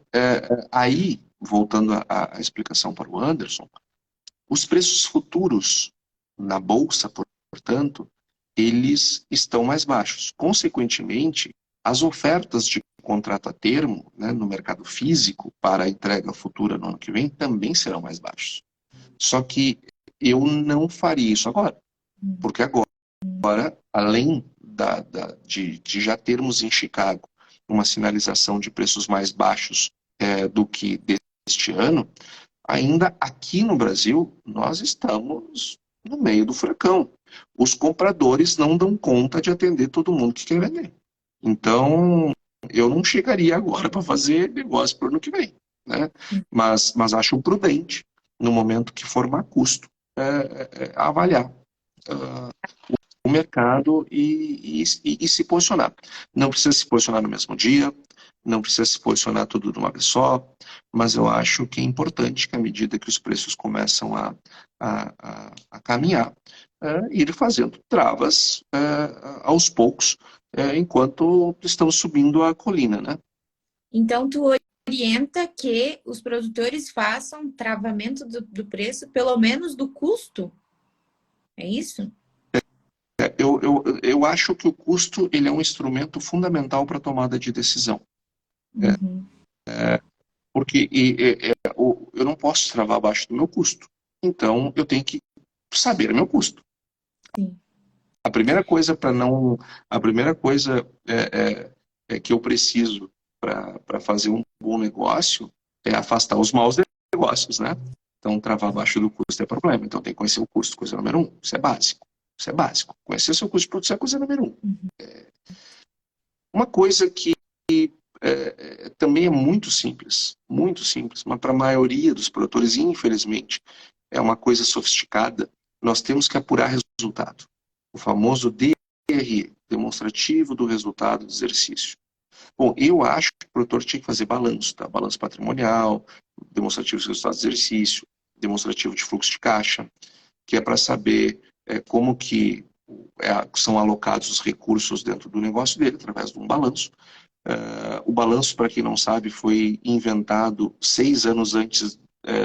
Speaker 2: aí, voltando à explicação para o Anderson, os preços futuros na Bolsa, portanto, eles estão mais baixos. Consequentemente, as ofertas de contrato a termo, né, no mercado físico para a entrega futura no ano que vem também serão mais baixos. Só que eu não faria isso agora, porque agora, além de já termos em Chicago uma sinalização de preços mais baixos do que deste ano, ainda aqui no Brasil, nós estamos no meio do furacão. Os compradores não dão conta de atender todo mundo que quer vender. Então, eu não chegaria agora para fazer negócio para o ano que vem, né? Mas acho prudente, no momento que formar custo, avaliar o mercado e se posicionar. Não precisa se posicionar no mesmo dia, não precisa se posicionar tudo de uma vez só, mas eu acho que é importante que, à medida que os preços começam a caminhar, ir fazendo travas aos poucos, enquanto estamos subindo a colina, né?
Speaker 1: Então, tu orienta que os produtores façam travamento do preço, pelo menos do custo? É isso?
Speaker 2: Eu acho que o custo ele é um instrumento fundamental para a tomada de decisão.
Speaker 1: Uhum.
Speaker 2: Porque eu não posso travar abaixo do meu custo. Então, eu tenho que saber o meu custo.
Speaker 1: Sim.
Speaker 2: A primeira coisa que eu preciso para fazer um bom negócio é afastar os maus negócios, né? Então, travar abaixo do custo é problema. Então, tem que conhecer o custo, coisa número 1. Isso é básico. Isso é básico. Conhecer seu custo de produção é coisa número 1.
Speaker 1: Uhum.
Speaker 2: Uma coisa que também é muito simples, mas para a maioria dos produtores, infelizmente, é uma coisa sofisticada. Nós temos que apurar resultado. O famoso DRE, demonstrativo do resultado do exercício. Bom, eu acho que o produtor tinha que fazer balanço, tá? Balanço patrimonial, demonstrativo do resultado do exercício, demonstrativo de fluxo de caixa, que é para saber como que são alocados os recursos dentro do negócio dele, através de um balanço. O balanço, para quem não sabe, foi inventado 6 anos antes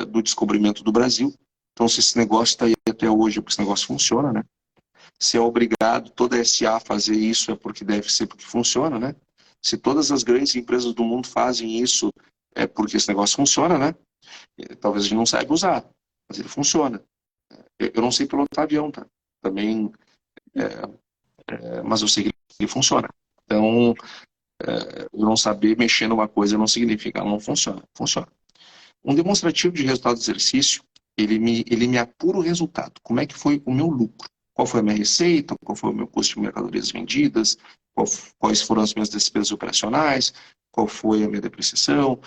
Speaker 2: do descobrimento do Brasil. Então, se esse negócio está aí até hoje, é porque esse negócio funciona, né? Se é obrigado toda SA a fazer isso, é porque deve ser porque funciona, né? Se todas as grandes empresas do mundo fazem isso, é porque esse negócio funciona, né? Talvez a gente não saiba usar, mas ele funciona. Eu não sei pilotar avião, tá? Também, mas eu sei que ele funciona. Então, eu não saber mexer numa coisa não significa que ela não funciona. Funciona. Um demonstrativo de resultado do exercício, ele me apura o resultado. Como é que foi o meu lucro? Qual foi a minha receita? Qual foi o meu custo de mercadorias vendidas? Quais foram as minhas despesas operacionais? Qual foi a minha depreciação?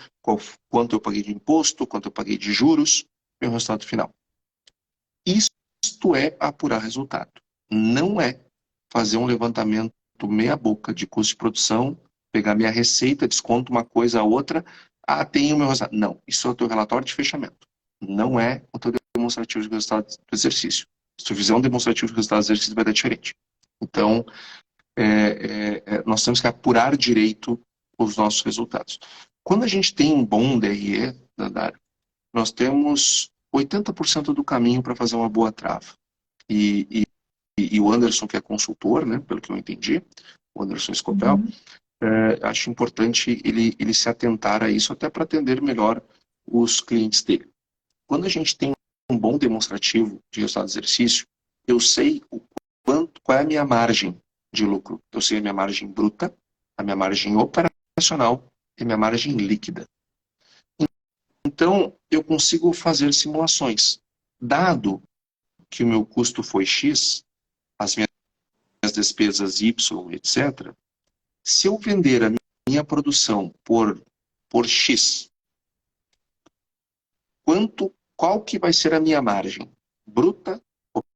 Speaker 2: Quanto eu paguei de imposto? Quanto eu paguei de juros? Meu resultado final. Isto é apurar resultado. Não é fazer um levantamento meia boca de custo de produção, pegar minha receita, desconto uma coisa a outra, tem o meu resultado. Não, isso é o teu relatório de fechamento. Não é o teu demonstrativo de resultado do exercício. Se tu fizer um demonstrativo de resultado do exercício, vai dar diferente. Então, nós temos que apurar direito os nossos resultados. Quando a gente tem um bom DRE, Dandara, nós temos 80% do caminho para fazer uma boa trava. E o Anderson, que é consultor, né, pelo que eu entendi, o Anderson Scopel, acho importante ele se atentar a isso, até para atender melhor os clientes dele. Quando a gente tem um bom demonstrativo de resultado de exercício, eu sei qual é a minha margem de lucro. Eu sei a minha margem bruta, a minha margem operacional e a minha margem líquida. Então, eu consigo fazer simulações. Dado que o meu custo foi X, as minhas despesas Y, etc., Se eu vender a minha produção por X, qual que vai ser a minha margem? Bruta,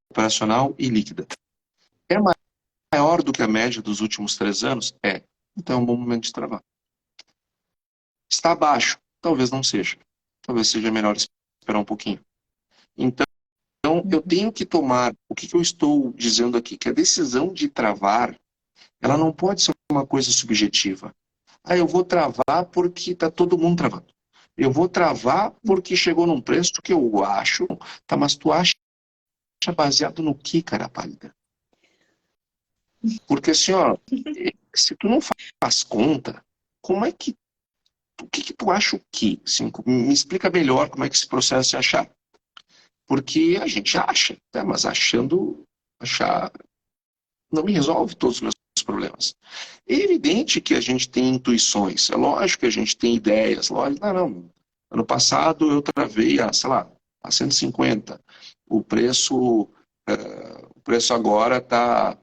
Speaker 2: operacional e líquida. É maior do que a média dos últimos 3 anos? É. Então é um bom momento de travar. Está abaixo? Talvez não seja. Talvez seja melhor esperar um pouquinho. Então, eu tenho que tomar, o que eu estou dizendo aqui, que a decisão de travar, ela não pode ser uma coisa subjetiva. Ah, eu vou travar porque está todo mundo travando. Eu vou travar porque chegou num preço que eu acho, tá, mas tu acha baseado no que, cara pálida? Porque assim, ó, se tu não faz conta, como é que, o que tu acha o quê? Assim, me explica melhor como é que esse processo de achar. Porque a gente acha, né? Mas achar não me resolve todos os meus problemas. É evidente que a gente tem intuições, é lógico que a gente tem ideias, lógico, não. Ano passado eu travei sei lá, a 150. O preço agora está,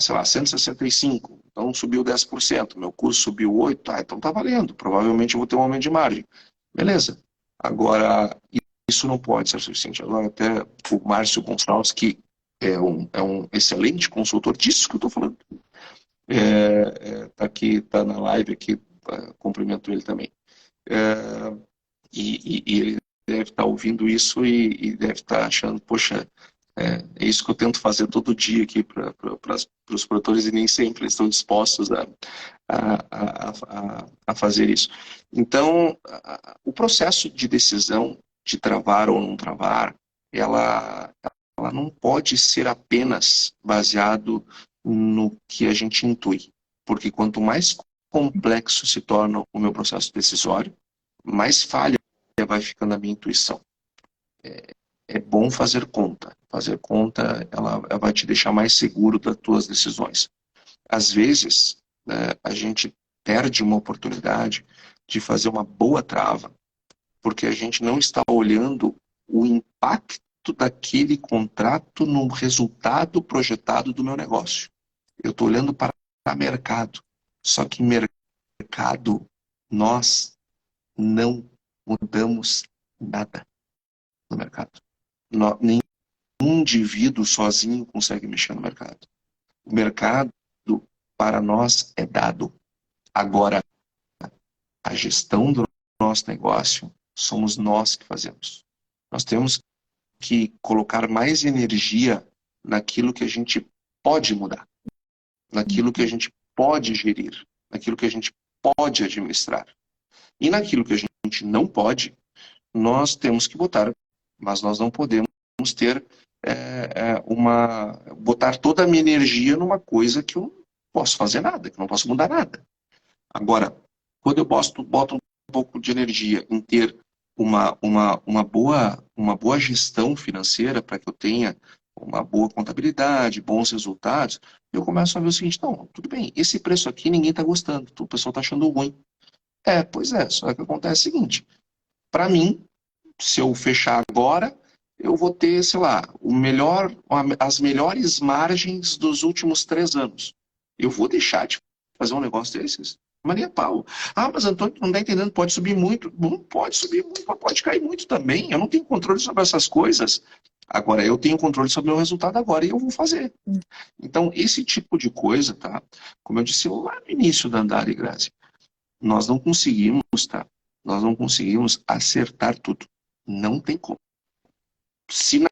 Speaker 2: sei lá, 165. Então subiu 10%. Meu custo subiu 8%. Então tá valendo. Provavelmente eu vou ter um aumento de margem. Beleza. Agora, isso não pode ser suficiente. Agora até o Márcio Gonçalves, que é um excelente consultor disso que eu estou falando. Tá aqui, tá na live aqui, cumprimento ele também. E ele deve estar ouvindo isso e deve estar achando, poxa, é isso que eu tento fazer todo dia aqui para os produtores e nem sempre eles estão dispostos a fazer isso. Então, o processo de decisão de travar ou não travar, ela não pode ser apenas baseado no que a gente intui. Porque quanto mais complexo se torna o meu processo decisório, mais falha vai ficando a minha intuição. É bom fazer conta. Fazer conta, ela vai te deixar mais seguro das tuas decisões. Às vezes, a gente perde uma oportunidade de fazer uma boa trava, porque a gente não está olhando o impacto daquele contrato no resultado projetado do meu negócio. Eu estou olhando para mercado. Só que mercado, nós não mudamos nada no mercado. Nenhum indivíduo sozinho consegue mexer no mercado. O mercado, para nós, é dado. Agora, a gestão do nosso negócio, somos nós que fazemos. Nós temos que colocar mais energia naquilo que a gente pode mudar, naquilo que a gente pode gerir, naquilo que a gente pode administrar. E naquilo que a gente não pode, nós temos que botar, mas nós não podemos ter botar toda a minha energia numa coisa que eu não posso fazer nada, que eu não posso mudar nada. Agora, quando eu boto um pouco de energia em ter uma boa gestão financeira para que eu tenha uma boa contabilidade, bons resultados, eu começo a ver o seguinte, não, tudo bem, esse preço aqui ninguém está gostando, o pessoal está achando ruim. Pois é, só que acontece o seguinte, para mim, se eu fechar agora, eu vou ter, sei lá, as melhores margens dos últimos 3 anos. Eu vou deixar de fazer um negócio desses? Maria Paulo. Mas Antônio, não está entendendo, pode subir muito. Não pode subir muito, mas pode cair muito também. Eu não tenho controle sobre essas coisas. Agora, eu tenho controle sobre o meu resultado agora e eu vou fazer. Então, esse tipo de coisa, tá? Como eu disse lá no início da Andara, Grazi, nós não conseguimos, tá? Nós não conseguimos acertar tudo. Não tem como. Se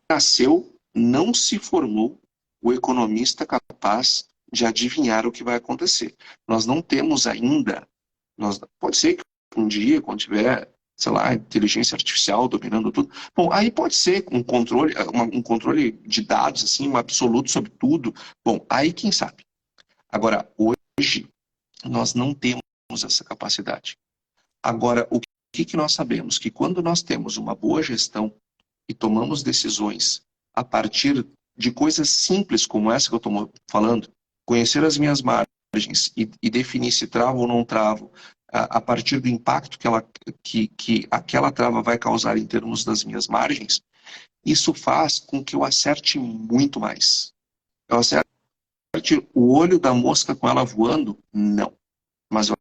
Speaker 2: nasceu, não se formou o economista capaz de adivinhar o que vai acontecer. Nós não temos ainda, pode ser que um dia, quando tiver, sei lá, inteligência artificial dominando tudo, bom, aí pode ser um controle de dados, assim, um absoluto sobre tudo, bom, aí quem sabe. Agora, hoje, nós não temos essa capacidade. Agora, o que nós sabemos? Que quando nós temos uma boa gestão e tomamos decisões a partir de coisas simples como essa que eu estou falando, conhecer as minhas margens e definir se travo ou não travo, a partir do impacto que aquela trava vai causar em termos das minhas margens, isso faz com que eu acerte muito mais. Eu acerte acerte o olho da mosca com ela voando? Não. Mas eu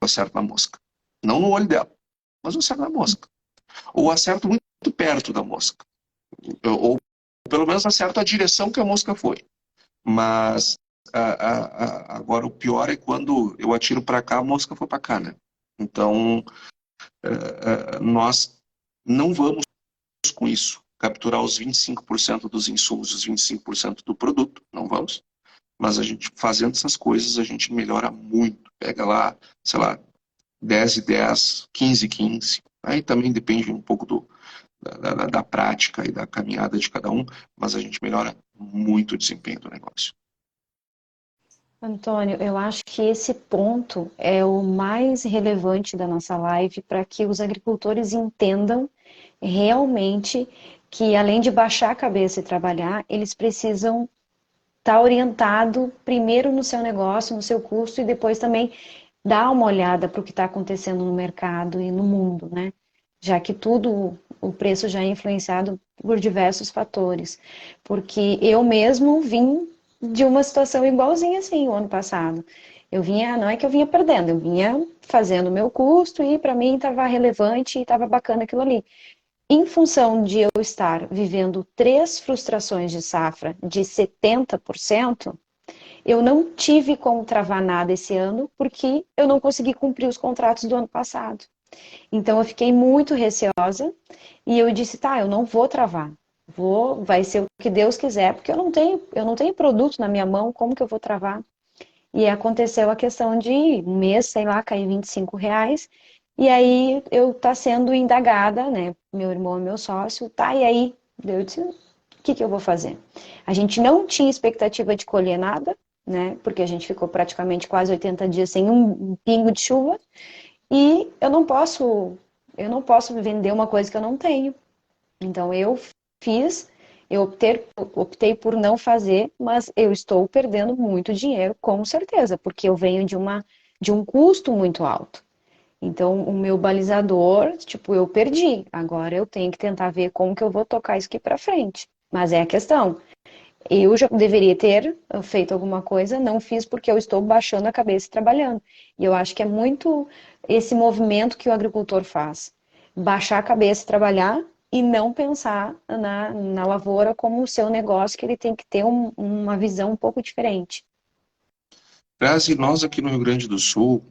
Speaker 2: acerto na mosca. Não no olho dela, mas eu acerto na mosca. Ou acerto muito perto da mosca. Ou pelo menos acerto a direção que a mosca foi. Mas agora o pior é quando eu atiro para cá, a mosca foi para cá, né? Então, nós não vamos com isso capturar os 25% dos insumos, os 25% do produto, não vamos. Mas a gente, fazendo essas coisas, a gente melhora muito. Pega lá, sei lá, 10 e 10, 15 e 15. Aí também depende um pouco da prática e da caminhada de cada um, mas a gente melhora muito o desempenho do negócio.
Speaker 3: Antônio, eu acho que esse ponto é o mais relevante da nossa live para que os agricultores entendam realmente que, além de baixar a cabeça e trabalhar, eles precisam estar orientado primeiro no seu negócio, no seu custo, e depois também dar uma olhada para o que está acontecendo no mercado e no mundo, né? Já que tudo, o preço já é influenciado por diversos fatores. Porque eu mesmo vim de uma situação igualzinha assim o ano passado. Eu vinha, não é que eu vinha perdendo, eu vinha fazendo o meu custo e para mim estava relevante e estava bacana aquilo ali. Em função de eu estar vivendo 3 frustrações de safra de 70%, eu não tive como travar nada esse ano porque eu não consegui cumprir os contratos do ano passado. Então eu fiquei muito receosa e eu disse, tá, eu não vou travar. Vai ser o que Deus quiser, porque eu não tenho produto na minha mão, como que eu vou travar? E aconteceu a questão de um mês, sei lá, cair R$ 25, e aí eu tá sendo indagada, né? Meu irmão é meu sócio, tá, e aí eu disse, o que eu vou fazer? A gente não tinha expectativa de colher nada, né? Porque a gente ficou praticamente quase 80 dias sem um pingo de chuva, e eu não posso vender uma coisa que eu não tenho. Então eu optei por não fazer, mas eu estou perdendo muito dinheiro, com certeza, porque eu venho de um custo muito alto. Então, o meu balizador, tipo, eu perdi. Agora eu tenho que tentar ver como que eu vou tocar isso aqui para frente. Mas é a questão. Eu já deveria ter feito alguma coisa, não fiz porque eu estou baixando a cabeça e trabalhando. E eu acho que é muito esse movimento que o agricultor faz. Baixar a cabeça e trabalhar e não pensar na lavoura como o seu negócio, que ele tem que ter uma visão um pouco diferente.
Speaker 2: Grazi, nós aqui no Rio Grande do Sul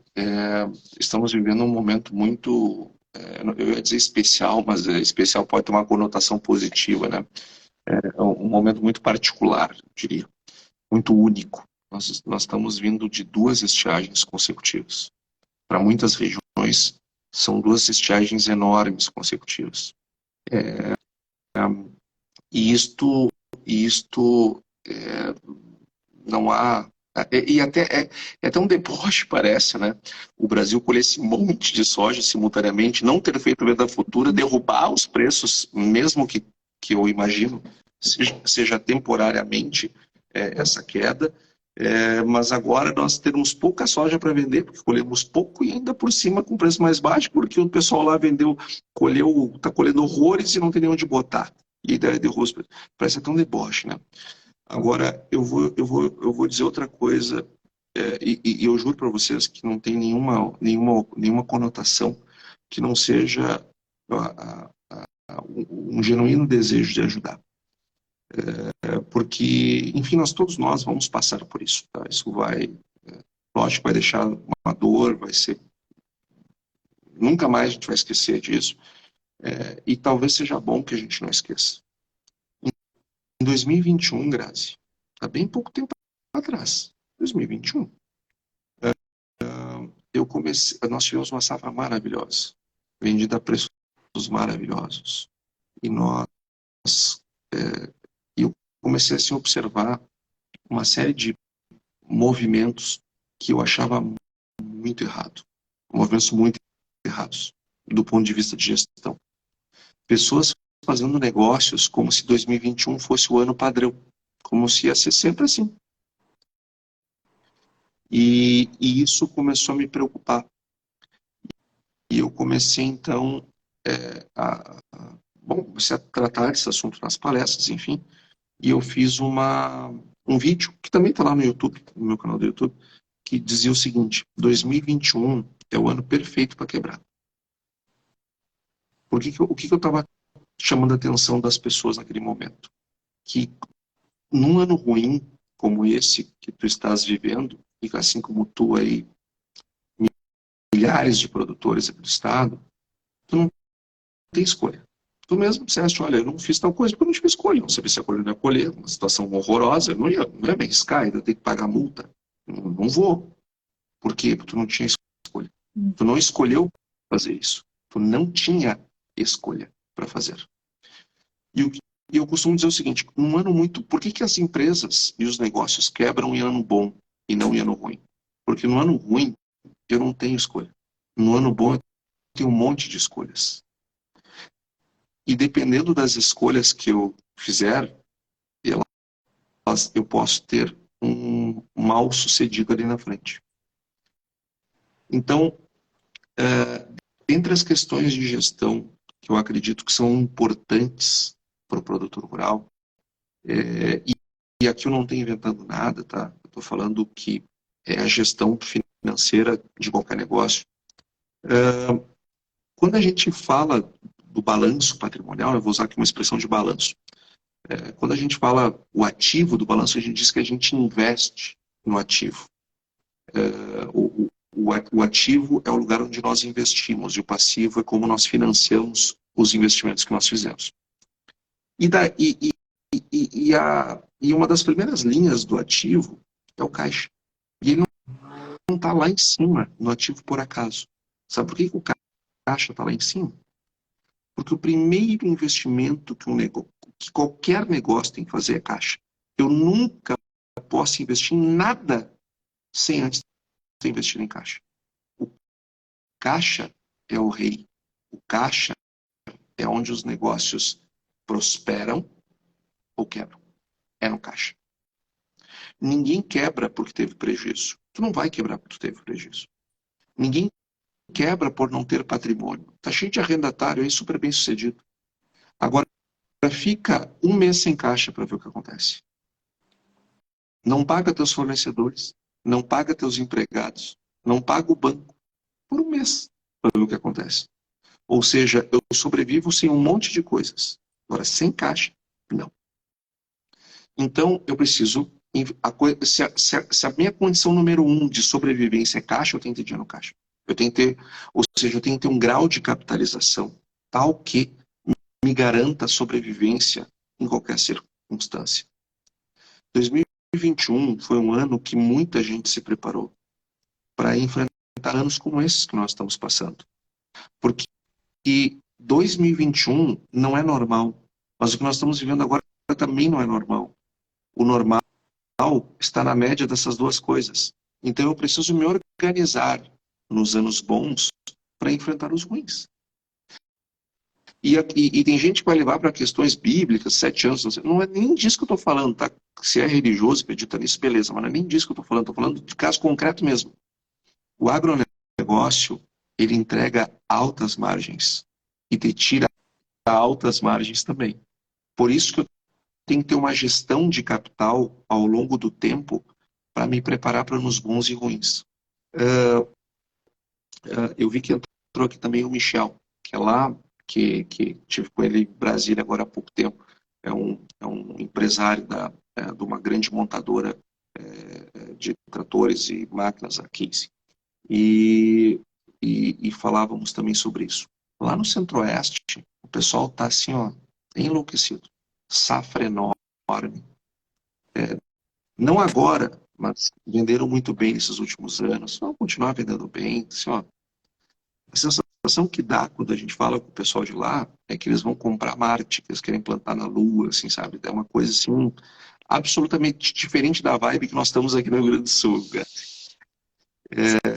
Speaker 2: estamos vivendo um momento muito, eu ia dizer especial, mas especial pode ter uma conotação positiva, né? É um momento muito particular, eu diria, muito único. Nós estamos vindo de 2 estiagens consecutivas. Para muitas regiões, são 2 estiagens enormes consecutivas. E isto não há. E até é até um deboche, parece, né? O Brasil colher esse monte de soja simultaneamente, não ter feito venda futura, derrubar os preços, mesmo que eu imagino seja temporariamente essa queda. Mas agora nós temos pouca soja para vender, porque colhemos pouco e ainda por cima com preço mais baixo, porque o pessoal lá está colhendo horrores e não tem nem onde botar. E daí derruba os preços. Parece até um deboche, né? Agora, eu vou dizer outra coisa, e eu juro para vocês que não tem nenhuma conotação que não seja um genuíno desejo de ajudar. Porque, enfim, todos nós vamos passar por isso. Tá? Isso lógico, vai deixar uma dor, vai ser. Nunca mais a gente vai esquecer disso. E talvez seja bom que a gente não esqueça. Em 2021, Grazi, há bem pouco tempo atrás, 2021, nós tivemos uma safra maravilhosa, vendida a preços maravilhosos. E eu comecei assim, a observar uma série de movimentos que eu achava muito errado, movimentos muito errados, do ponto de vista de gestão. Pessoas fazendo negócios como se 2021 fosse o ano padrão, como se ia ser sempre assim. E isso começou a me preocupar. E eu comecei, então, comecei a tratar esse assunto nas palestras, enfim, e eu fiz uma um vídeo que também está lá no YouTube, no meu canal do YouTube, que dizia o seguinte: 2021 é o ano perfeito para quebrar. O que eu estava chamando a atenção das pessoas naquele momento? Que num ano ruim como esse que tu estás vivendo, e assim como tu aí, milhares de produtores aqui do estado, tu não tem escolha. Tu mesmo disseste, olha, eu não fiz tal coisa porque eu não tive escolha. Não sabia se a colher não ia colher, uma situação horrorosa, eu não ia me arriscar, ainda ter que pagar multa. Não vou. Por quê? Porque tu não tinha escolha. Tu não escolheu fazer isso. Tu não tinha escolha para fazer. E eu costumo dizer o seguinte, um ano muito... Por que as empresas e os negócios quebram em ano bom e não em ano ruim? Porque no ano ruim, eu não tenho escolha. No ano bom, eu tenho um monte de escolhas. E dependendo das escolhas que eu fizer, eu posso ter um mal sucedido ali na frente. Então, entre as questões de gestão que eu acredito que são importantes para o produtor rural, e aqui eu não estou inventando nada, tá? Eu estou falando que é a gestão financeira de qualquer negócio. Quando a gente fala do balanço patrimonial, eu vou usar aqui uma expressão de balanço. Quando a gente fala o ativo do balanço, a gente diz que a gente investe no ativo. O ativo é o lugar onde nós investimos, e o passivo é como nós financiamos os investimentos que nós fizemos. E uma das primeiras linhas do ativo é o caixa. E ele não está lá em cima, no ativo por acaso. Sabe por que o caixa está lá em cima? Porque o primeiro investimento que qualquer negócio tem que fazer é caixa. Eu nunca posso investir em nada sem antes ter investido em caixa. O caixa é o rei. O caixa é onde os negócios prosperam ou quebram. É no caixa. Ninguém quebra porque teve prejuízo. Tu não vai quebrar porque tu teve prejuízo. Ninguém quebra por não ter patrimônio. Tá cheio de arrendatário aí, super bem sucedido. Agora, fica um mês sem caixa para ver o que acontece. Não paga teus fornecedores, não paga teus empregados, não paga o banco por um mês para ver o que acontece. Ou seja, eu sobrevivo sem um monte de coisas. Agora, sem caixa, não. Então, eu preciso... Se a minha condição número 1 de sobrevivência é caixa, eu tenho que ter dinheiro no caixa. Eu tenho que ter, ou seja, eu tenho que ter um grau de capitalização tal que me garanta a sobrevivência em qualquer circunstância. 2021 foi um ano que muita gente se preparou para enfrentar anos como esses que nós estamos passando. Porque 2021 não é normal, mas o que nós estamos vivendo agora também não é normal. O normal está na média dessas duas coisas. Então eu preciso me organizar nos anos bons para enfrentar os ruins. E tem gente que vai levar para questões bíblicas, 7 anos, não é nem disso que eu estou falando, tá? Se é religioso, acredita nisso, beleza, mas não é nem disso que eu estou falando de caso concreto mesmo. O agronegócio, ele entrega altas margens e te tira altas margens também. Por isso que eu tenho que ter uma gestão de capital ao longo do tempo para me preparar para anos bons e ruins. Eu vi que entrou aqui também o Michel, que é lá, que tive com ele em Brasília agora há pouco tempo. É um empresário de uma grande montadora de tratores e máquinas, a Casey. E falávamos também sobre isso. Lá no Centro-Oeste, o pessoal está assim, ó, enlouquecido. Safra enorme. Não agora, mas venderam muito bem nesses últimos anos. Vão continuar vendendo bem. Assim, ó, a sensação que dá quando a gente fala com o pessoal de lá é que eles vão comprar Marte, que eles querem plantar na Lua, assim, sabe? É uma coisa assim, absolutamente diferente da vibe que nós estamos aqui no Rio Grande do Sul.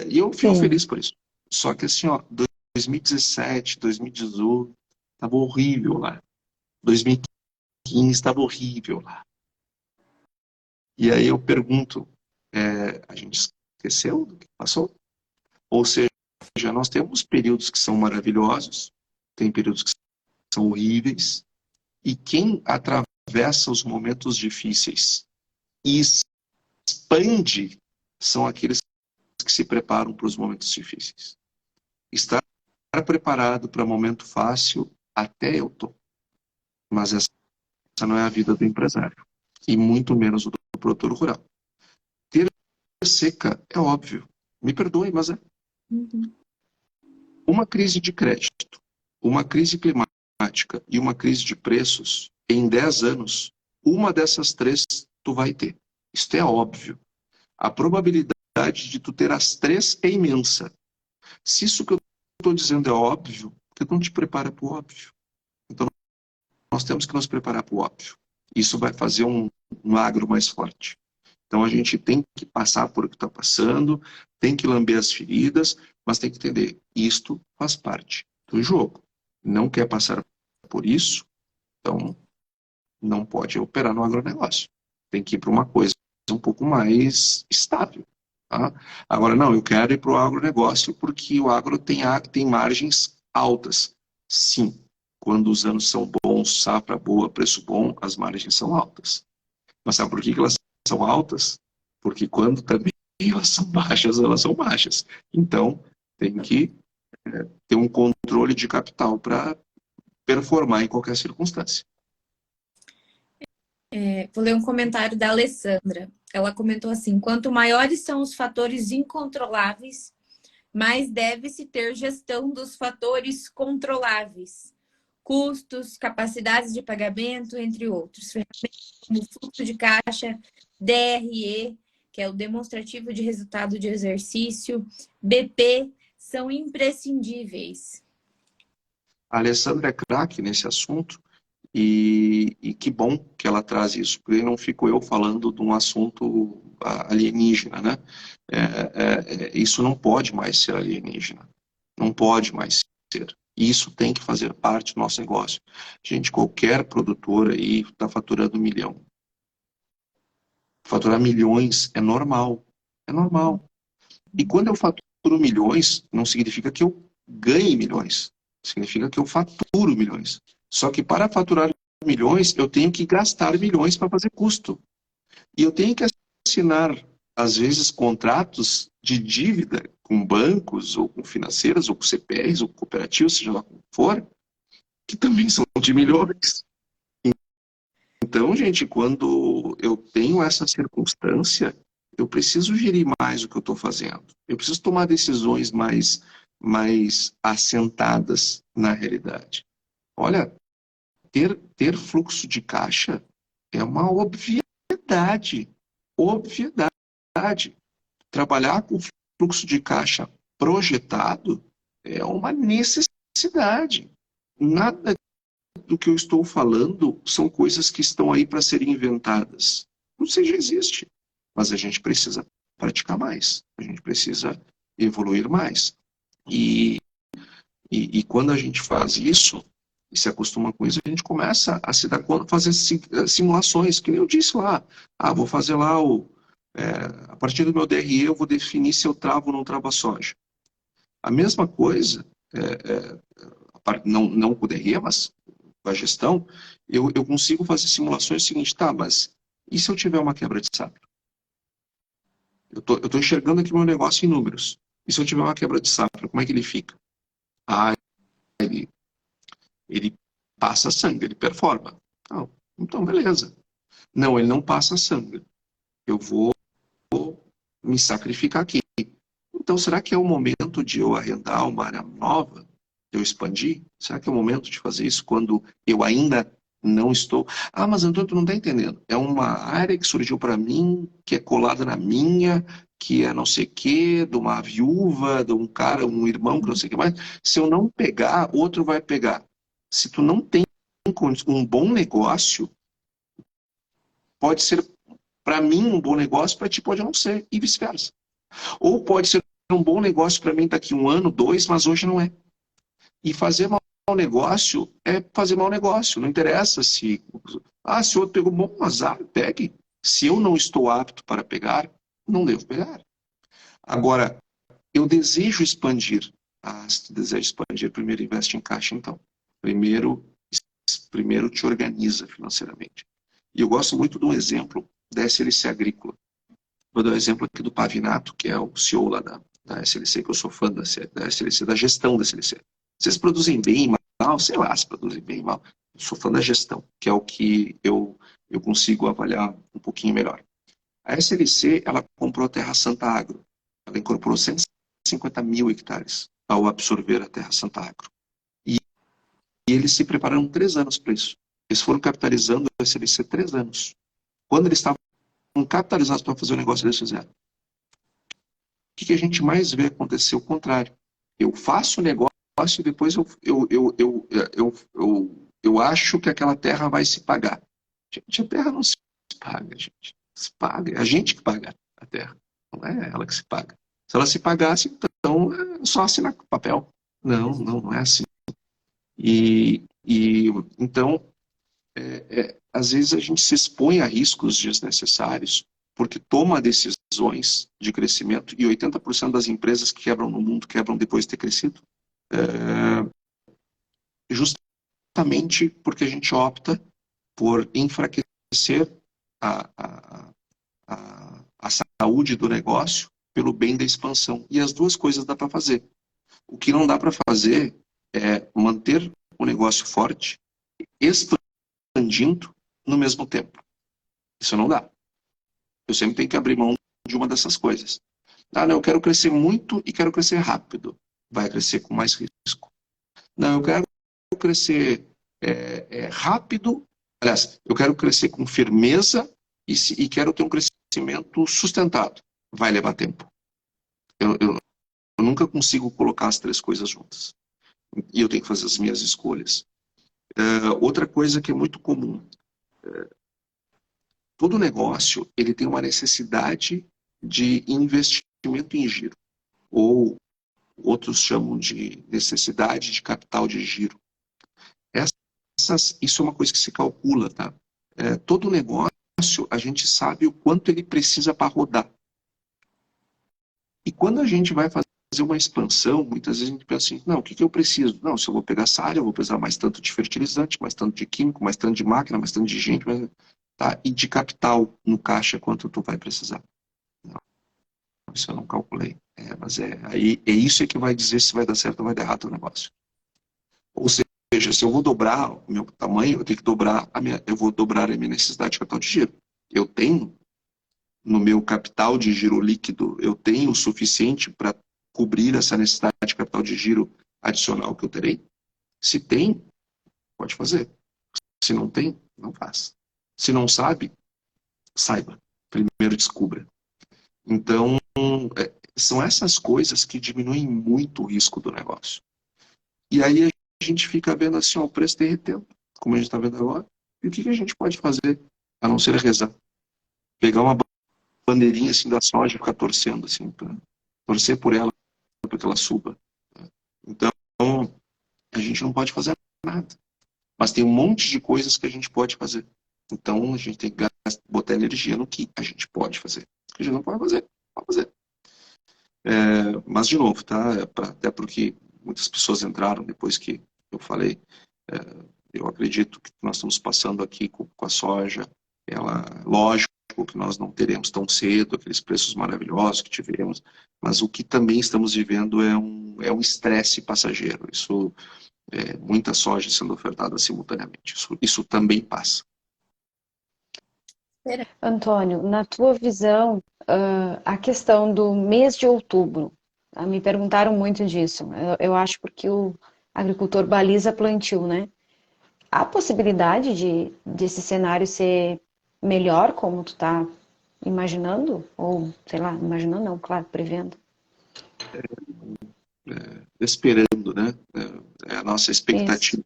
Speaker 2: E eu fico feliz por isso. Só que assim, ó, 2017, 2018, estava horrível lá. 2015 estava horrível lá. E aí eu pergunto, a gente esqueceu do que passou? Ou seja, nós temos períodos que são maravilhosos, tem períodos que são horríveis, e quem atravessa os momentos difíceis e expande são aqueles que se preparam para os momentos difíceis. Estar preparado para momento fácil, até eu tô. Mas essa não é a vida do empresário. E muito menos do produtor rural. Ter seca é óbvio. Me perdoe, mas é. Uma crise de crédito, uma crise climática e uma crise de preços, em 10 anos, uma dessas três tu vai ter. Isto é óbvio. A probabilidade de tu ter as três é imensa. Se isso que eu estou dizendo é óbvio, por que não te prepara para o óbvio? Então, nós temos que nos preparar para o óbvio. Isso vai fazer um agro mais forte. Então, a gente tem que passar por o que está passando, tem que lamber as feridas, mas tem que entender, isto faz parte do jogo. Não quer passar por isso, então não pode operar no agronegócio. Tem que ir para uma coisa um pouco mais estável. Tá? Agora, não, eu quero ir para o agronegócio porque o agro tem margens altas. Sim, quando os anos são bons, safra boa, preço bom, as margens são altas. Mas sabe por que elas são altas? Porque quando também elas são baixas. Então, tem que ter um controle de capital para performar em qualquer circunstância.
Speaker 1: Vou ler um comentário da Alessandra. Ela comentou assim: quanto maiores são os fatores incontroláveis, mais deve-se ter gestão dos fatores controláveis. Custos, capacidades de pagamento, entre outros. Ferramentas como fluxo de caixa, DRE, que é o demonstrativo de resultado de exercício, BP, são imprescindíveis.
Speaker 2: A Alessandra é craque nesse assunto e que bom que ela traz isso, porque não fico eu falando de um assunto alienígena, né? Isso não pode mais ser alienígena. Não pode mais ser. Isso tem que fazer parte do nosso negócio. Gente, qualquer produtor aí está faturando 1 milhão. Faturar milhões é normal. É normal. E quando eu faturo milhões, não significa que eu ganhe milhões. Significa que eu faturo milhões. Só que para faturar milhões, eu tenho que gastar milhões para fazer custo. E eu tenho que assinar, às vezes, contratos de dívida com bancos, ou com financeiras, ou com CPRs, ou com cooperativas, seja lá como for, que também são de milhões. Então, gente, quando eu tenho essa circunstância, eu preciso gerir mais o que eu estou fazendo. Eu preciso tomar decisões mais assentadas na realidade. Olha, ter fluxo de caixa é uma obviedade. Obviedade. Trabalhar com fluxo de caixa projetado é uma necessidade. Nada do que eu estou falando são coisas que estão aí para serem inventadas. Não sei, já existe. Mas a gente precisa praticar mais. A gente precisa evoluir mais. E quando a gente faz isso, e se acostuma com isso, a gente começa a se dar conta, fazer simulações, que nem eu disse lá. Vou fazer lá a partir do meu DRE, eu vou definir se eu travo ou não travo a soja. A mesma coisa, não com o DRE, mas com a gestão, eu consigo fazer simulações seguinte, mas e se eu tiver uma quebra de safra? Eu tô enxergando aqui meu negócio em números. E se eu tiver uma quebra de safra, como é que ele fica? Ele passa sangue, ele performa. Então, beleza. Não, ele não passa sangue. Eu vou me sacrificar aqui. Então, será que é o momento de eu arrendar uma área nova? De eu expandir? Será que é o momento de fazer isso quando eu ainda não estou? Mas Antônio, tu não está entendendo. É uma área que surgiu para mim, que é colada na minha, que é não sei o quê, de uma viúva, de um cara, um irmão, que não sei o que mais. Se eu não pegar, outro vai pegar. Se tu não tem um bom negócio, pode ser para mim um bom negócio, para ti pode não ser, e vice-versa. Ou pode ser um bom negócio para mim daqui 1 ano, 2, mas hoje não é. E fazer mau negócio é fazer mau negócio. Não interessa se o outro pegou bom azar, pegue. Se eu não estou apto para pegar, não devo pegar. Agora, eu desejo expandir. Se tu deseja expandir, primeiro investe em caixa, então. Primeiro te organiza financeiramente. E eu gosto muito de um exemplo da SLC Agrícola. Vou dar o exemplo aqui do Pavinato, que é o CEO lá da SLC, que eu sou fã da SLC, da gestão da SLC. Vocês produzem bem, mal, sei lá, se produzem bem, mal. Eu sou fã da gestão, que é o que eu consigo avaliar um pouquinho melhor. A SLC, ela comprou a Terra Santa Agro. Ela incorporou 150 mil hectares ao absorver a Terra Santa Agro. E eles se prepararam 3 anos para isso. Eles foram capitalizando a SLC 3 anos. Quando eles estavam capitalizados para fazer o negócio, eles fizeram. O que a gente mais vê acontecer? O contrário. Eu faço o negócio e depois eu acho que aquela terra vai se pagar. Gente, a terra não se paga, gente. Se paga. É a gente que paga a terra. Não é ela que se paga. Se ela se pagasse, então é só assinar com papel. Não é assim. Então, às vezes a gente se expõe a riscos desnecessários porque toma decisões de crescimento, e 80% das empresas que quebram no mundo quebram depois de ter crescido, justamente porque a gente opta por enfraquecer a saúde do negócio pelo bem da expansão. E as duas coisas dá para fazer. O que não dá para fazer é manter o negócio forte, expandindo no mesmo tempo. Isso não dá. Eu sempre tenho que abrir mão de uma dessas coisas. Não, eu quero crescer muito e quero crescer rápido. Vai crescer com mais risco. Não, eu quero crescer rápido. Aliás, eu quero crescer com firmeza e quero ter um crescimento sustentado. Vai levar tempo. Eu nunca consigo colocar as 3 coisas juntas. E eu tenho que fazer as minhas escolhas. Outra coisa que é muito comum. Todo negócio ele tem uma necessidade de investimento em giro. Ou outros chamam de necessidade de capital de giro. Isso é uma coisa que se calcula, tá? Todo negócio, a gente sabe o quanto ele precisa para rodar. E quando a gente vai fazer uma expansão, muitas vezes a gente pensa assim, não, o que eu preciso? Não, se eu vou pegar essa área, eu vou precisar mais tanto de fertilizante, mais tanto de químico, mais tanto de máquina, mais tanto de gente, tá? E de capital no caixa, quanto tu vai precisar? Não, isso eu não calculei. Mas aí é isso que vai dizer se vai dar certo ou vai dar errado o negócio. Ou seja, se eu vou dobrar o meu tamanho, eu tenho que dobrar eu vou dobrar a minha necessidade de capital de giro. Eu tenho no meu capital de giro líquido, eu tenho o suficiente para cobrir essa necessidade de capital de giro adicional que eu terei? Se tem, pode fazer. Se não tem, não faz. Se não sabe, saiba. Primeiro descubra. Então, são essas coisas que diminuem muito o risco do negócio. E aí a gente fica vendo assim, o preço derretendo, como a gente está vendo agora. E o que a gente pode fazer, a não ser rezar? Pegar uma bandeirinha assim da soja e ficar torcendo, assim, torcer por ela, para que ela suba. Então, a gente não pode fazer nada. Mas tem um monte de coisas que a gente pode fazer. Então, a gente tem que botar energia no que a gente pode fazer. O que a gente não pode fazer, pode fazer. Mas, de novo, tá? Até porque muitas pessoas entraram depois que eu falei. Eu acredito que nós estamos passando aqui com a soja. Lógico que nós não teremos tão cedo aqueles preços maravilhosos que tivemos, mas o que também estamos vivendo é um estresse passageiro. Isso muita soja sendo ofertada simultaneamente. Isso também passa.
Speaker 3: Antônio, na tua visão, a questão do mês de outubro, me perguntaram muito disso. Eu acho porque o agricultor baliza plantio, né? Há possibilidade desse cenário ser melhor, como tu está imaginando? Ou, sei lá, imaginando não, claro, prevendo.
Speaker 2: Esperando, né? É a nossa expectativa.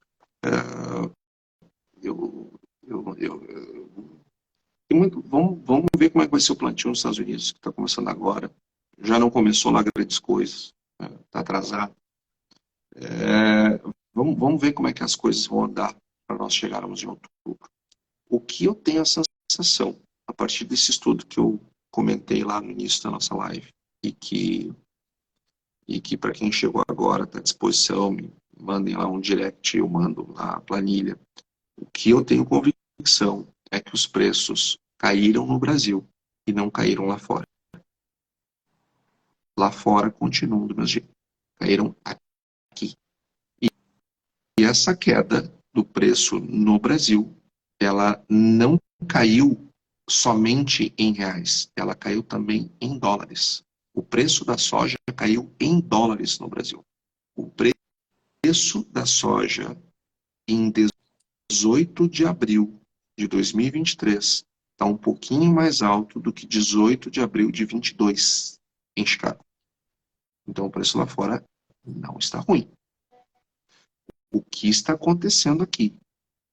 Speaker 2: Vamos ver como é que vai ser o plantio nos Estados Unidos, que está começando agora. Já não começou lá grandes coisas, está atrasado. Vamos ver como é que as coisas vão andar para nós chegarmos em outubro. O que eu tenho a sensação, a partir desse estudo que eu comentei lá no início da nossa live, e que para quem chegou agora está à disposição, me mandem lá um direct, eu mando lá a planilha. O que eu tenho convicção é que os preços caíram no Brasil e não caíram lá fora. Lá fora continuam do mesmo jeito. Caíram aqui. E essa queda do preço no Brasil, ela não caiu somente em reais, ela caiu também em dólares. O preço da soja caiu em dólares no Brasil. O preço da soja em 18 de abril de 2023 está um pouquinho mais alto do que 18 de abril de 22 em Chicago. Então o preço lá fora não está ruim. O que está acontecendo aqui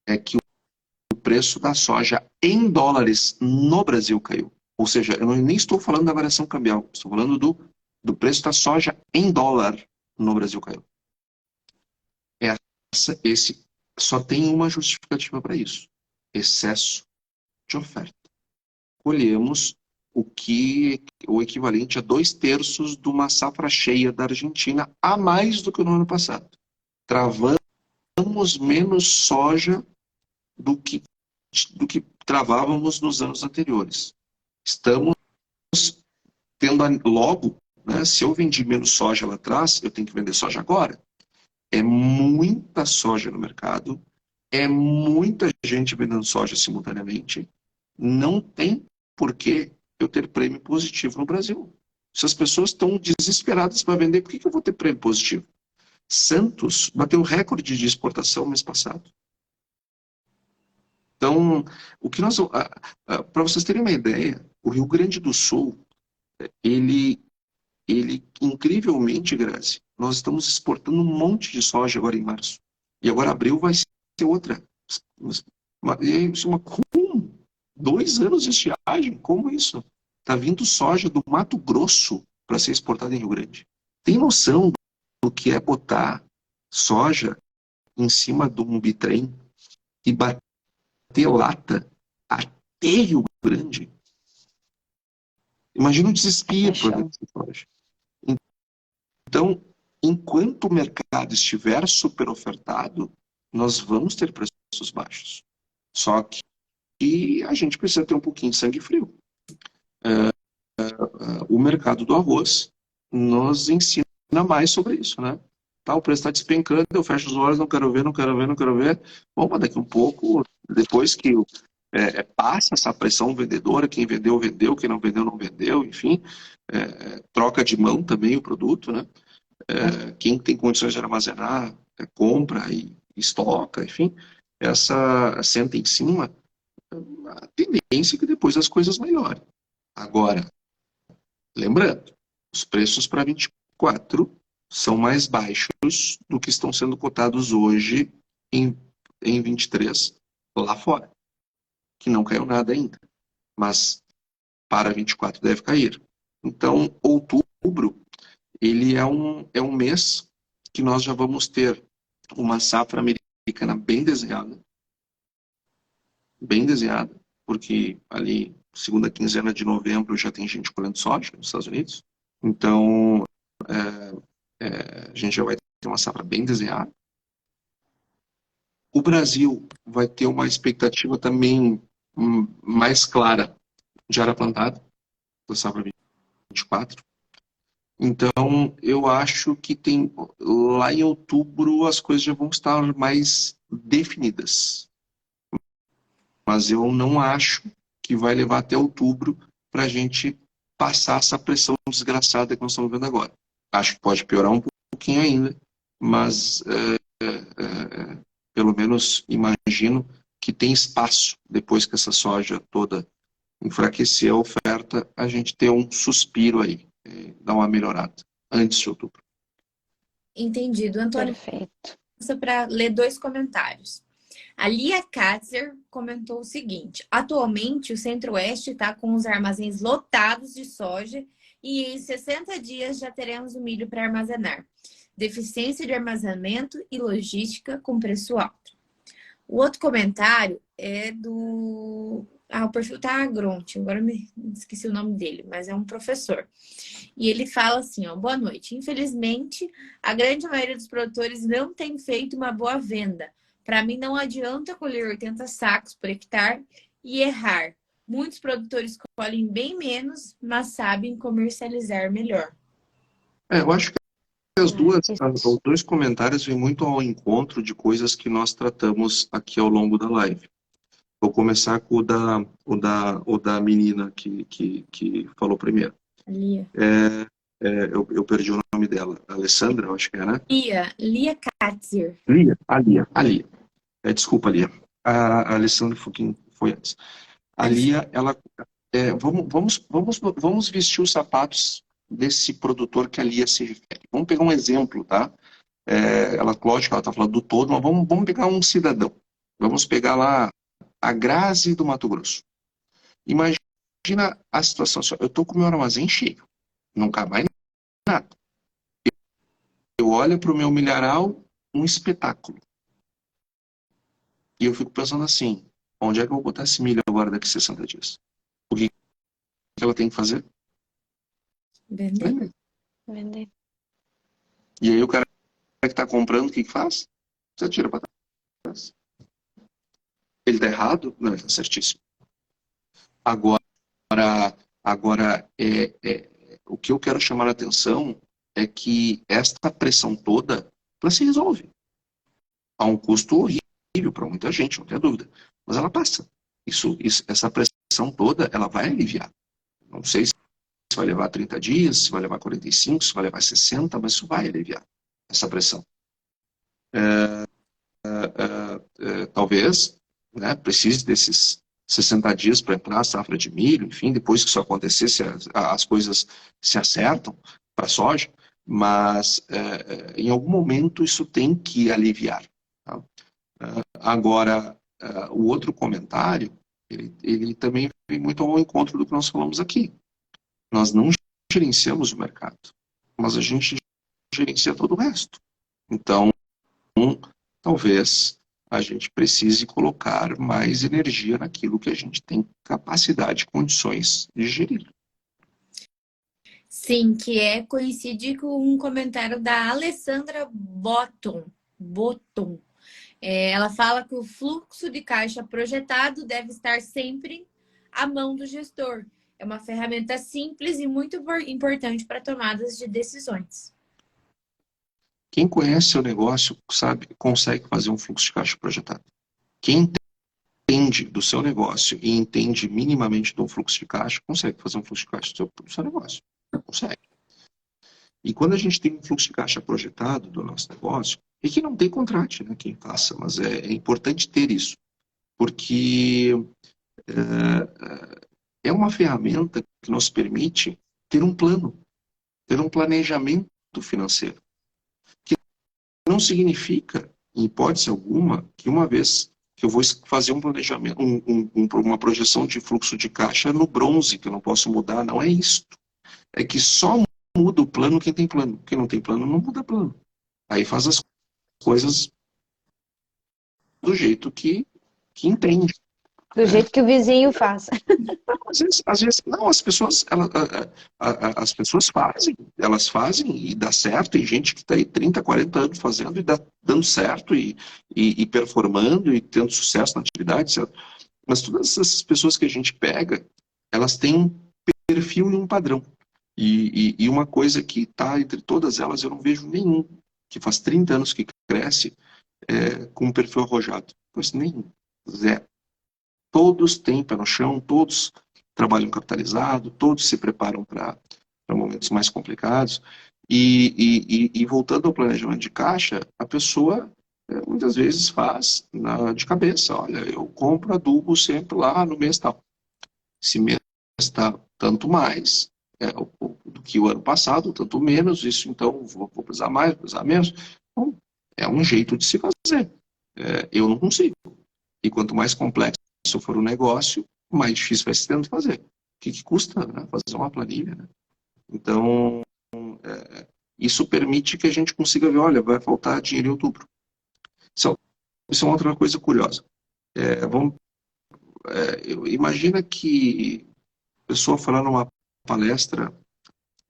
Speaker 2: é que o preço da soja em dólares no Brasil caiu. Ou seja, eu nem estou falando da variação cambial, estou falando do preço da soja em dólar no Brasil caiu. Esse só tem uma justificativa para isso: excesso de oferta. Colhemos o equivalente a 2/3 de uma safra cheia da Argentina, a mais do que no ano passado. Travamos menos soja do que travávamos nos anos anteriores. Estamos tendo logo, né, se eu vendi menos soja lá atrás, eu tenho que vender soja agora. É muita soja no mercado, é muita gente vendendo soja simultaneamente. Não tem por que eu ter prêmio positivo no Brasil. Se as pessoas estão desesperadas para vender, por que eu vou ter prêmio positivo? Santos bateu recorde de exportação mês passado. Então, para vocês terem uma ideia, o Rio Grande do Sul, ele incrivelmente, Grazi, nós estamos exportando um monte de soja agora em março. E agora abril vai ser outra. Com 2 anos de estiagem, como isso? Está vindo soja do Mato Grosso para ser exportada em Rio Grande. Tem noção do que é botar soja em cima de um bitrem e bater lata até Rio Grande? Imagina o desespero para essa soja. Então, enquanto o mercado estiver super ofertado, nós vamos ter preços baixos. Só que a gente precisa ter um pouquinho de sangue frio. O mercado do arroz nos ensina mais sobre isso, né? Tá, o preço está despencando, eu fecho os olhos, não quero ver. Bom, mas daqui um pouco, depois que passa essa pressão vendedora, quem vendeu, vendeu, quem não vendeu, não vendeu, enfim, troca de mão também o produto, né? Quem tem condições de armazenar, compra e estoca, enfim, senta em cima, a tendência é que depois as coisas melhorem. Agora, lembrando, os preços para 24 são mais baixos do que estão sendo cotados hoje em 23 lá fora, que não caiu nada ainda, mas para 24 deve cair. Então, outubro, ele é um mês que nós já vamos ter uma safra americana bem desenhada, porque ali, segunda quinzena de novembro, já tem gente colhendo soja nos Estados Unidos. Então, a gente já vai ter uma safra bem desenhada. O Brasil vai ter uma expectativa também mais clara de área plantada, da safra 24. Então, eu acho que lá em outubro as coisas já vão estar mais definidas. Mas eu não acho que vai levar até outubro para a gente passar essa pressão desgraçada que nós estamos vendo agora. Acho que pode piorar um pouquinho ainda, mas pelo menos imagino que tem espaço, depois que essa soja toda enfraquecer a oferta, a gente ter um suspiro aí, dar uma melhorada antes de outubro.
Speaker 1: Entendido. Antônio,
Speaker 3: perfeito.
Speaker 1: Para ler 2 comentários. A Lia Katzer comentou o seguinte: atualmente o Centro-Oeste está com os armazéns lotados de soja e em 60 dias já teremos o milho para armazenar. Deficiência de armazenamento e logística com preço alto. O outro comentário é do... o perfil tá Agronte, agora me esqueci o nome dele, mas é um professor. E ele fala assim, boa noite. Infelizmente, a grande maioria dos produtores não tem feito uma boa venda. Para mim, não adianta colher 80 sacos por hectare e errar. Muitos produtores colhem bem menos, mas sabem comercializar melhor.
Speaker 2: Eu acho que os
Speaker 3: Isso.
Speaker 2: dois comentários vêm muito ao encontro de coisas que nós tratamos aqui ao longo da live. Vou começar com o da menina que falou primeiro.
Speaker 1: Lia.
Speaker 2: Eu perdi o nome dela. Alessandra, eu acho que é, né?
Speaker 1: Lia Katzer.
Speaker 2: A Lia. Desculpa, Lia. A Alessandra foi antes. A Lia, ela... vamos vestir os sapatos desse produtor que a Lia se refere. Vamos pegar um exemplo, tá? Lógico, ela está falando do todo, mas vamos pegar um cidadão. Vamos pegar lá a Grazi do Mato Grosso. Imagina a situação assim, eu estou com o meu armazém cheio, não cabe mais nada. Eu olho para o meu milharal, um espetáculo. E eu fico pensando assim, onde é que eu vou botar esse milho agora daqui a 60 dias? O que ela tem que fazer?
Speaker 1: Vender.
Speaker 3: Vender.
Speaker 2: E aí o cara que está comprando, o que faz? Você tira para trás. Ele está errado? Não, ele está certíssimo. Agora, o que eu quero chamar a atenção é que esta pressão toda, ela se resolve. Há um custo horrível para muita gente, não tenha dúvida. Mas ela passa. Essa pressão toda, ela vai aliviar. Não sei se vai levar 30 dias, se vai levar 45, se vai levar 60, mas isso vai aliviar essa pressão. Talvez, né, precise desses 60 dias para entrar a safra de milho, enfim, depois que isso acontecer, se as coisas se acertam para a soja, mas em algum momento isso tem que aliviar. Tá? Agora, o outro comentário, ele também vem muito ao encontro do que nós falamos aqui. Nós não gerenciamos o mercado, mas a gente gerencia todo o resto. Então, talvez a gente precise colocar mais energia naquilo que a gente tem capacidade e condições de gerir.
Speaker 1: Sim, que coincide com um comentário da Alessandra Botton. Ela fala que o fluxo de caixa projetado deve estar sempre à mão do gestor. É uma ferramenta simples e muito importante para tomadas de decisões.
Speaker 2: Quem conhece o negócio consegue fazer um fluxo de caixa projetado. Quem entende do seu negócio e entende minimamente do fluxo de caixa, consegue fazer um fluxo de caixa do seu negócio. Consegue. E quando a gente tem um fluxo de caixa projetado do nosso negócio, e que não tem contrato, né, quem faça, mas é importante ter isso, porque é uma ferramenta que nos permite ter um plano, ter um planejamento financeiro. Que não significa, em hipótese alguma, que uma vez que eu vou fazer um planejamento, uma projeção de fluxo de caixa no bronze, que eu não posso mudar, não é isso. É que só muda o plano quem tem plano. Quem não tem plano não muda plano. Aí faz as coisas do jeito que entende.
Speaker 3: Do jeito que o vizinho faz.
Speaker 2: Às vezes não, as pessoas fazem, elas fazem e dá certo. Tem gente que está aí 30, 40 anos fazendo e dando certo e performando e tendo sucesso na atividade, certo? Mas todas essas pessoas que a gente pega, elas têm um perfil e um padrão. E uma coisa que está entre todas elas, eu não vejo nenhum que faz 30 anos que cresce com um perfil arrojado. Pois nenhum, zero. Todos têm pé no chão, todos trabalham capitalizado, todos se preparam para momentos mais complicados. E voltando ao planejamento de caixa, a pessoa muitas vezes faz de cabeça. Olha, eu compro adubo sempre lá no mês tal. Esse mês está tanto mais do que o ano passado, tanto menos, isso então vou precisar mais, vou precisar menos. Bom, é um jeito de se fazer. Eu não consigo. E quanto mais complexo for o negócio, mais difícil vai ser de fazer. O que custa, né, fazer uma planilha? Né? Então, isso permite que a gente consiga ver, olha, vai faltar dinheiro em outubro. Isso é uma outra coisa curiosa. Imagina que a pessoa foi lá numa palestra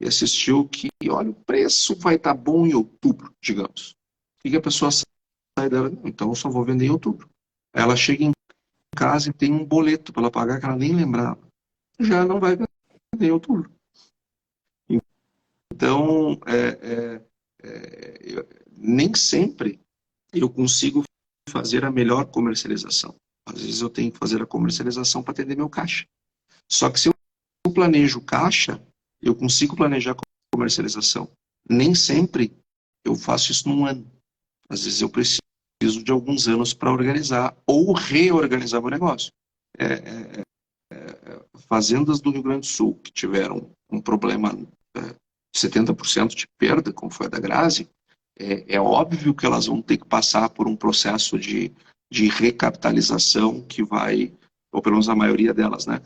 Speaker 2: e assistiu que, olha, o preço vai estar bom em outubro, digamos. O que a pessoa sai dela? Então, eu só vou vender em outubro. Ela chega em casa e tem um boleto para ela pagar que ela nem lembrava. Já não vai vender em outubro. Então, nem sempre eu consigo fazer a melhor comercialização. Às vezes eu tenho que fazer a comercialização para atender meu caixa. Só que se eu planejo caixa, eu consigo planejar a comercialização. Nem sempre eu faço isso num ano. Às vezes eu preciso de alguns anos para organizar ou reorganizar meu negócio. Fazendas do Rio Grande do Sul que tiveram um problema de 70% de perda, como foi a da Grazi, é óbvio que elas vão ter que passar por um processo de recapitalização que vai, ou pelo menos a maioria delas, né,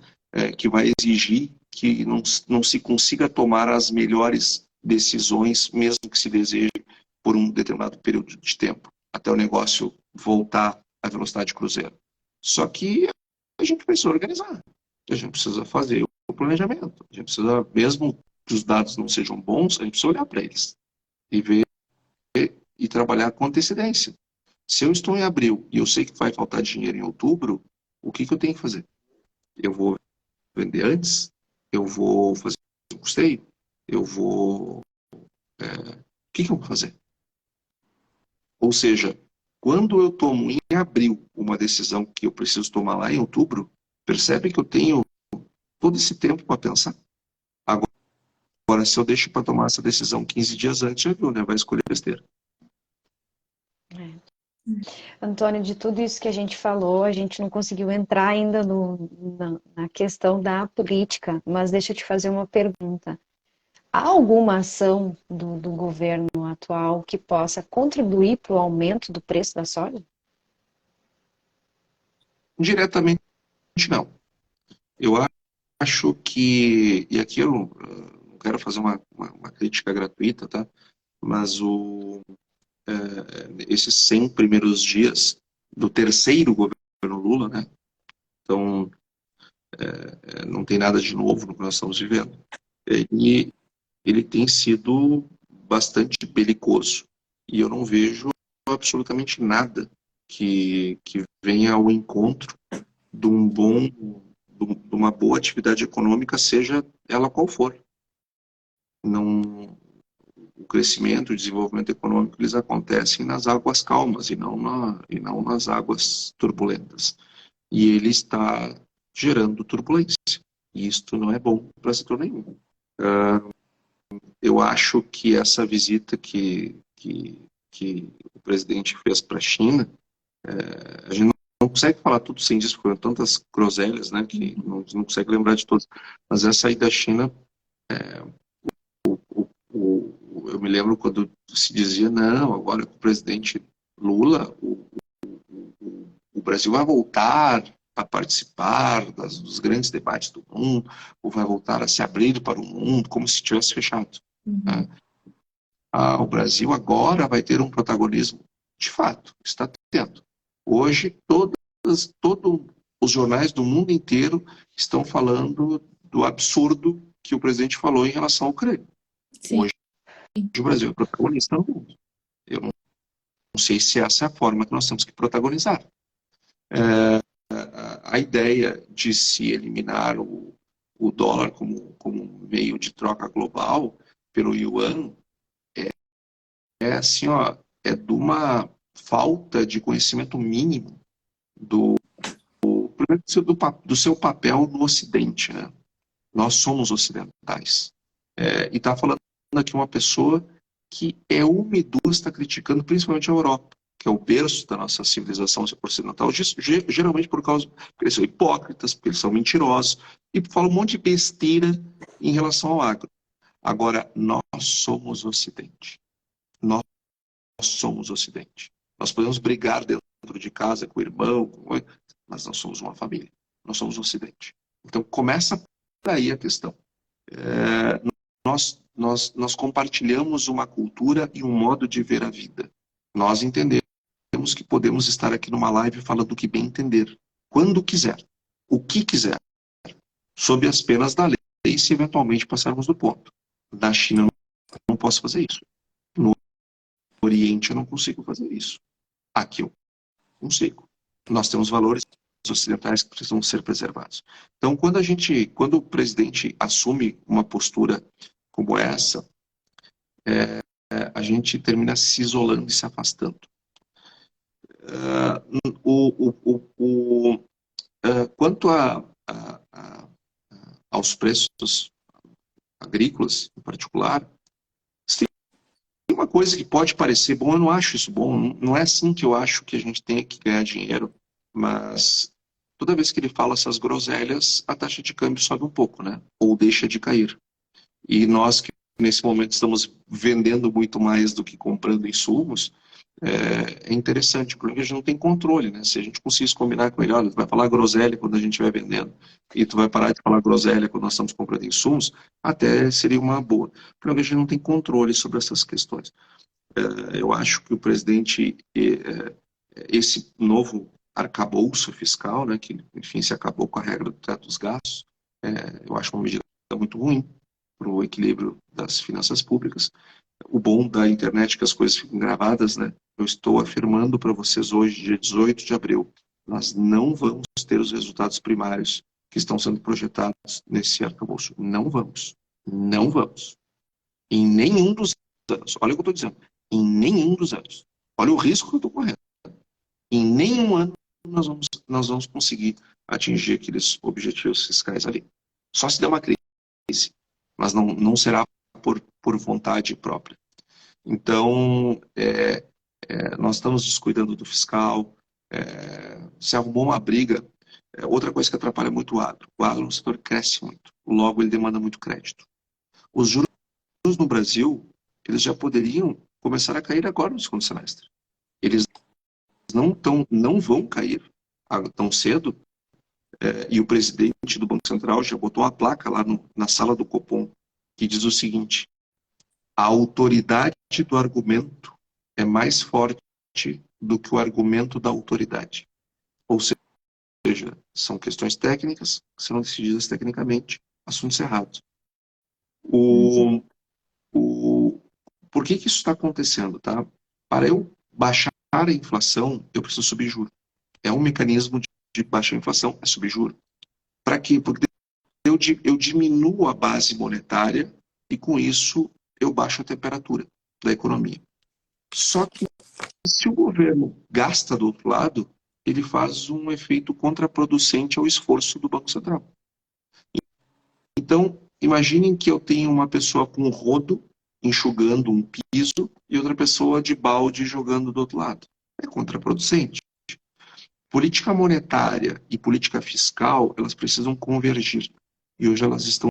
Speaker 2: que vai exigir que não se consiga tomar as melhores decisões, mesmo que se deseje por um determinado período de tempo, até o negócio voltar à velocidade de cruzeiro. Só que a gente precisa organizar, a gente precisa fazer o planejamento, a gente precisa, mesmo que os dados não sejam bons, a gente precisa olhar para eles e ver e trabalhar com antecedência. Se eu estou em abril e eu sei que vai faltar dinheiro em outubro, o que eu tenho que fazer? Eu vou vender antes? Eu vou fazer um custeio? Eu vou... o que eu vou fazer? Ou seja, quando eu tomo em abril uma decisão que eu preciso tomar lá em outubro, percebe que eu tenho todo esse tempo para pensar. Agora, se eu deixo para tomar essa decisão 15 dias antes, já viu, né? Vai escolher besteira.
Speaker 3: Antônio, de tudo isso que a gente falou, a gente não conseguiu entrar ainda na questão da política, mas deixa eu te fazer uma pergunta. Há alguma ação do governo atual que possa contribuir para o aumento do preço da soja?
Speaker 2: Diretamente, não. Eu acho que, e aqui eu não quero fazer uma crítica gratuita, tá? Mas esses 100 primeiros dias do terceiro governo Lula, né? Então, não tem nada de novo no que nós estamos vivendo. E ele tem sido bastante belicoso. E eu não vejo absolutamente nada que venha ao encontro de uma boa atividade econômica, seja ela qual for. Não, o crescimento, o desenvolvimento econômico, eles acontecem nas águas calmas e não nas águas turbulentas. E ele está gerando turbulência. E isto não é bom para setor nenhum. Eu acho que essa visita que o presidente fez para a China, a gente não consegue falar tudo sem disso, foram tantas groselhas, né, que não consegue lembrar de todas. Mas essa aí da China, eu me lembro quando se dizia, não, agora com o presidente Lula, o Brasil vai voltar a participar dos grandes debates do mundo, ou vai voltar a se abrir para o mundo, como se tivesse fechado. Né? O Brasil agora vai ter um protagonismo, de fato, está tendo. Hoje, todos os jornais do mundo inteiro estão falando do absurdo que o presidente falou em relação à Ucrânia. Sim. Hoje, o Brasil é protagonista no mundo. Eu não sei se essa é a forma que nós temos que protagonizar. A ideia de se eliminar o dólar como meio de troca global pelo yuan assim, ó, é de uma falta de conhecimento mínimo do seu papel no Ocidente, né? Nós somos ocidentais. E está falando aqui uma pessoa que é uma e duas está criticando principalmente a Europa, que é o berço da nossa civilização ocidental, geralmente porque eles são hipócritas, porque eles são mentirosos, e falam um monte de besteira em relação ao agro. Agora, nós somos Ocidente. Nós somos Ocidente. Nós podemos brigar dentro de casa com o irmão, mas nós somos uma família. Nós somos Ocidente. Então, começa por aí a questão. Nós compartilhamos uma cultura e um modo de ver a vida. Nós entendemos que podemos estar aqui numa live falando o que bem entender, quando quiser, o que quiser, sob as penas da lei, se eventualmente passarmos do ponto. Na China eu não posso fazer isso. No Oriente eu não consigo fazer isso. Aqui eu consigo. Nós temos valores ocidentais que precisam ser preservados. Então, quando o presidente assume uma postura como essa, a gente termina se isolando e se afastando. Quanto aos preços agrícolas, em particular, tem uma coisa que pode parecer bom, eu não acho isso bom, não é assim que eu acho que a gente tem que ganhar dinheiro, mas toda vez que ele fala essas groselhas, a taxa de câmbio sobe um pouco, né? Ou deixa de cair. E nós que nesse momento estamos vendendo muito mais do que comprando insumos, é interessante, porque a gente não tem controle, né? Se a gente conseguisse combinar com ele, olha, tu vai falar groselha quando a gente estiver vendendo, e tu vai parar de falar groselha quando nós estamos comprando insumos, até seria uma boa. Porque a gente não tem controle sobre essas questões. Eu acho que o presidente, esse novo arcabouço fiscal, né, que enfim se acabou com a regra do teto dos gastos, eu acho uma medida muito ruim para o equilíbrio das finanças públicas. O bom da internet é que as coisas ficam gravadas, né? Eu estou afirmando para vocês hoje, dia 18 de abril, nós não vamos ter os resultados primários que estão sendo projetados nesse arcabouço. Não vamos. Não vamos. Em nenhum dos anos. Olha o que eu estou dizendo. Em nenhum dos anos. Olha o risco que eu estou correndo. Em nenhum ano nós vamos conseguir atingir aqueles objetivos fiscais ali. Só se der uma crise. Mas não será por vontade própria. Então, nós estamos descuidando do fiscal, se arrumou uma briga. Outra coisa que atrapalha muito o agro. O agro no setor cresce muito, logo ele demanda muito crédito. Os juros no Brasil, eles já poderiam começar a cair agora no segundo semestre. Eles não vão cair tão cedo, e o presidente do Banco Central já botou uma placa lá na sala do Copom, que diz o seguinte: a autoridade do argumento é mais forte do que o argumento da autoridade. Ou seja, são questões técnicas que serão decididas tecnicamente, assuntos errados. Por que isso está acontecendo? Tá? Para eu baixar a inflação, eu preciso subir juros. É um mecanismo de baixar a inflação, é subir juros. Para quê? Porque eu diminuo a base monetária e, com isso, eu baixo a temperatura da economia. Só que, se o governo gasta do outro lado, ele faz um efeito contraproducente ao esforço do Banco Central. Então, imaginem que eu tenho uma pessoa com rodo enxugando um piso e outra pessoa de balde jogando do outro lado. É contraproducente. Política monetária e política fiscal, elas precisam convergir. E hoje elas estão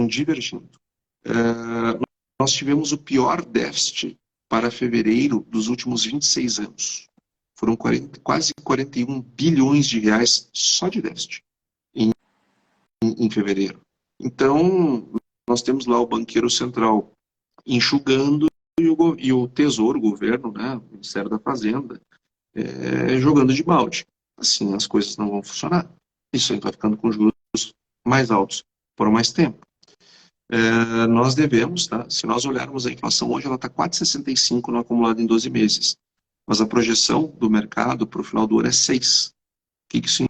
Speaker 2: divergindo. Nós tivemos o pior déficit para fevereiro dos últimos 26 anos. Foram quase 41 bilhões de reais só de déficit em fevereiro. Então, nós temos lá o banqueiro central enxugando e o Tesouro, o governo, né, o Ministério da Fazenda, jogando de balde. Assim as coisas não vão funcionar. Isso aí vai ficando com juros mais altos por mais tempo. Nós devemos, tá? Se nós olharmos a inflação hoje, ela está 4,65 no acumulado em 12 meses. Mas a projeção do mercado para o final do ano é 6. O que isso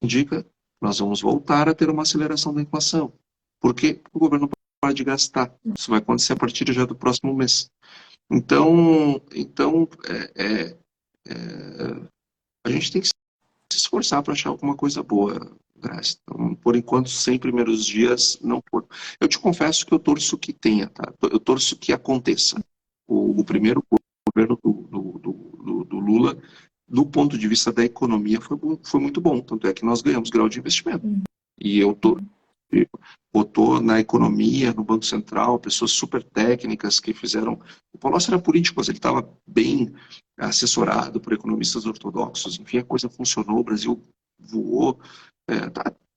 Speaker 2: indica? Nós vamos voltar a ter uma aceleração da inflação. Por quê? O governo não para de gastar. Isso vai acontecer a partir já do próximo mês. Então a gente tem que se esforçar para achar alguma coisa boa, Graça. Então, por enquanto, 100 primeiros dias, não por. Eu te confesso que eu torço que tenha, tá? Eu torço que aconteça. O primeiro governo do Lula, do ponto de vista da economia, foi muito bom. Tanto é que nós ganhamos grau de investimento. E eu botou na economia, no Banco Central, pessoas super técnicas que fizeram... O Palocci era político, mas ele estava bem assessorado por economistas ortodoxos. Enfim, a coisa funcionou, o Brasil voou.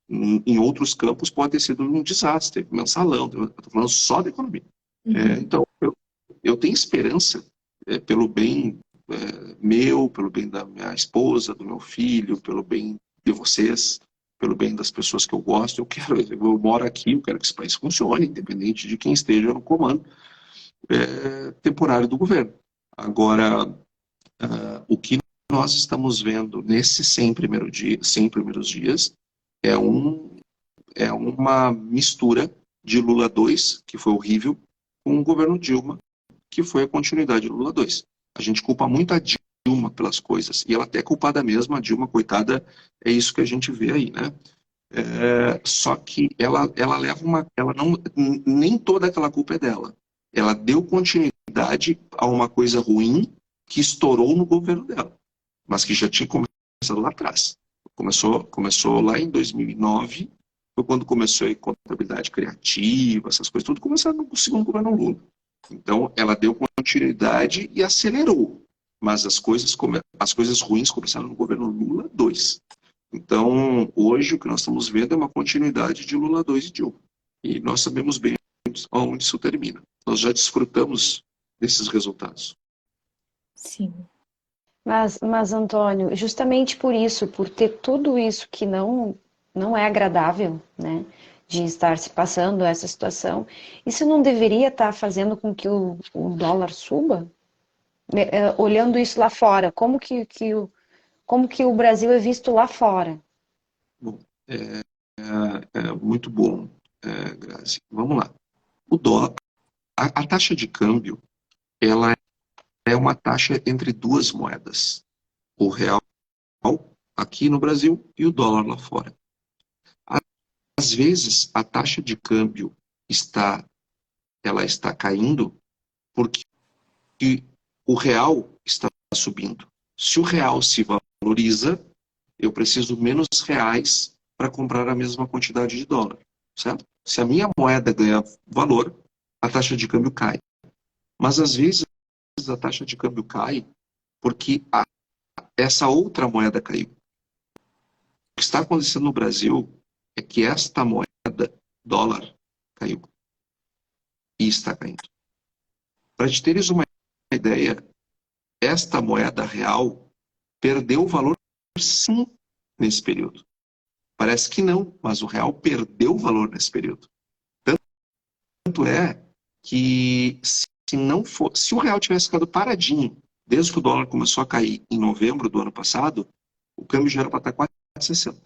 Speaker 2: Em outros campos pode ter sido um desastre, mensalão. Eu estou falando só da economia. Então, eu tenho esperança pelo bem meu, pelo bem da minha esposa, do meu filho, pelo bem de vocês, pelo bem das pessoas que eu gosto. Eu moro aqui, eu quero que esse país funcione, independente de quem esteja no comando temporário do governo. Agora, o que nós estamos vendo nesses 100 primeiros dias é uma mistura de Lula 2, que foi horrível, com o governo Dilma, que foi a continuidade de Lula 2. A gente culpa muito a Dilma pelas coisas, e ela até é culpada mesmo, a Dilma, coitada, é isso que a gente vê aí, né? Só que ela leva nem toda aquela culpa é dela. Ela deu continuidade a uma coisa ruim que estourou no governo dela, mas que já tinha começado lá atrás. Começou lá em 2009, foi quando começou a contabilidade criativa, essas coisas, tudo começaram no segundo governo Lula. Então, ela deu continuidade e acelerou, mas as coisas ruins começaram no governo Lula 2. Então, hoje o que nós estamos vendo é uma continuidade de Lula 2 e Dilma. E nós sabemos bem onde isso termina. Nós já desfrutamos desses resultados.
Speaker 1: Sim.
Speaker 3: Mas, Antônio, justamente por isso, por ter tudo isso que não é agradável, né, de estar se passando essa situação, isso não deveria estar fazendo com que o dólar suba? Olhando isso lá fora, como que o Brasil é visto lá fora?
Speaker 2: Bom, muito bom, Grazi. Vamos lá. O dólar, a taxa de câmbio, ela é uma taxa entre duas moedas. O real aqui no Brasil e o dólar lá fora. Às vezes, a taxa de câmbio está caindo porque o real está subindo. Se o real se valoriza, eu preciso menos reais para comprar a mesma quantidade de dólar, certo? Se a minha moeda ganha valor, a taxa de câmbio cai. Mas às vezes a taxa de câmbio cai porque essa outra moeda caiu. O que está acontecendo no Brasil é que esta moeda, dólar, caiu. E está caindo. Para te teres uma ideia, esta moeda real perdeu valor sim nesse período. Parece que não, mas o real perdeu valor nesse período. Tanto é que se o real tivesse ficado paradinho, desde que o dólar começou a cair em novembro do ano passado, o câmbio já era para estar 4,60.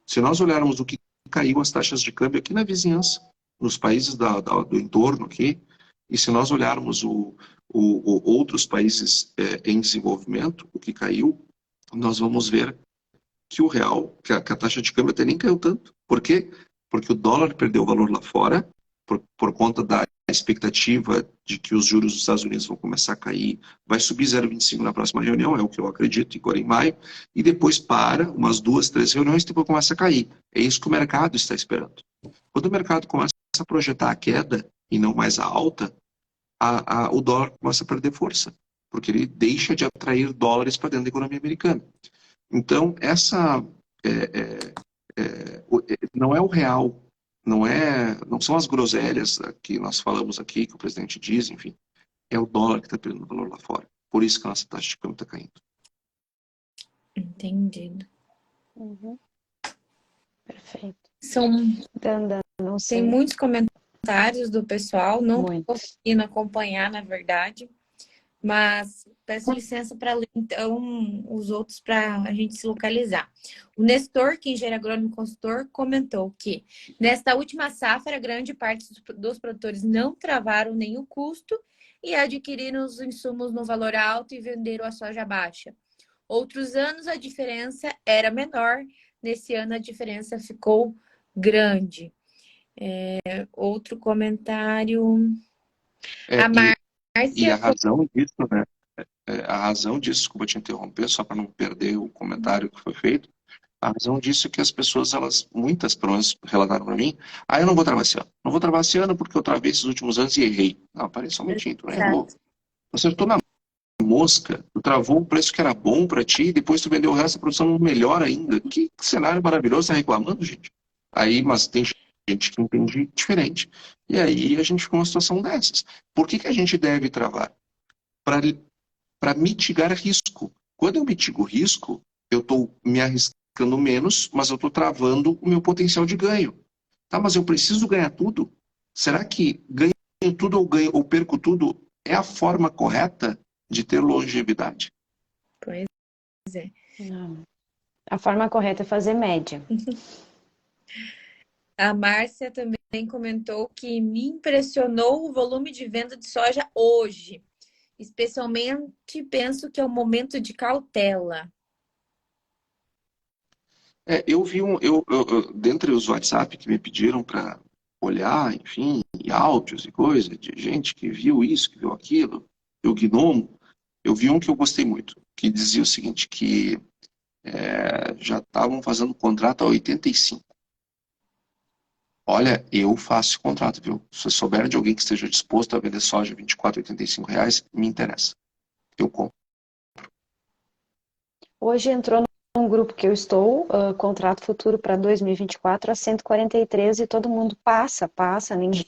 Speaker 2: Se nós olharmos o que caiu as taxas de câmbio aqui na vizinhança, nos países do entorno aqui, e se nós olharmos outros países em desenvolvimento, o que caiu, nós vamos ver que o real, que a taxa de câmbio até nem caiu tanto. Por quê? Porque o dólar perdeu valor lá fora, por conta da expectativa de que os juros dos Estados Unidos vão começar a cair, vai subir 0,25 na próxima reunião, é o que eu acredito, agora em maio, e depois para umas 2, 3 reuniões e depois começa a cair. É isso que o mercado está esperando. Quando o mercado começa a projetar a queda e não mais a alta, o dólar começa a perder força, porque ele deixa de atrair dólares para dentro da economia americana. Então, não é o real, não são as groselhas que nós falamos aqui, que o presidente diz, enfim, é o dólar que está perdendo valor lá fora. Por isso que a nossa taxa de câmbio está caindo.
Speaker 1: Entendido.
Speaker 3: Uhum. Perfeito.
Speaker 1: Tem
Speaker 3: Não sei.
Speaker 1: muitos comentários do pessoal, não estou
Speaker 3: Muito.
Speaker 1: conseguindo acompanhar, na verdade, mas peço licença para ler, então, os outros para a gente se localizar. O Nestor, que é engenheiro agrônomo e consultor, comentou que nesta última safra, grande parte dos produtores não travaram nenhum custo e adquiriram os insumos no valor alto e venderam a soja baixa. Outros anos a diferença era menor, nesse ano a diferença ficou grande. Outro comentário. A Márcia.
Speaker 2: E a razão disso, né? A razão disso, desculpa te interromper, só para não perder o comentário que foi feito, a razão disso é que as pessoas, muitas pelo menos relataram para mim, eu não vou travar esse ano. Não vou travar esse ano porque eu travei esses últimos anos e errei. Não, parece só um momentinho, tu não errou. Você acertou na mosca, tu travou um preço que era bom para ti e depois tu vendeu o resto da produção melhor ainda. Que cenário maravilhoso, tá reclamando, gente? Mas tem gente que entende diferente. E aí a gente fica numa situação dessas. Por que a gente deve travar? Para mitigar risco. Quando eu mitigo risco, eu estou me arriscando menos, mas eu estou travando o meu potencial de ganho. Tá, mas eu preciso ganhar tudo? Será que ganho tudo ou perco tudo é a forma correta de ter longevidade.
Speaker 1: Pois é.
Speaker 3: Não. A forma correta é fazer média.
Speaker 1: A Márcia também comentou que me impressionou o volume de venda de soja hoje. Especialmente, penso que é um momento de cautela.
Speaker 2: Eu vi dentre os WhatsApp que me pediram para olhar, enfim, e áudios e coisa, de gente que viu isso, que viu aquilo, o Gnomo, eu vi um que eu gostei muito, que dizia o seguinte, que já estavam fazendo contrato a 85. Olha, eu faço esse contrato, viu? Se você souber de alguém que esteja disposto a vender soja a 24, 85 reais, me interessa. Eu compro.
Speaker 3: Hoje entrou num grupo que eu estou, contrato futuro para 2024 a 143 e todo mundo passa, ninguém.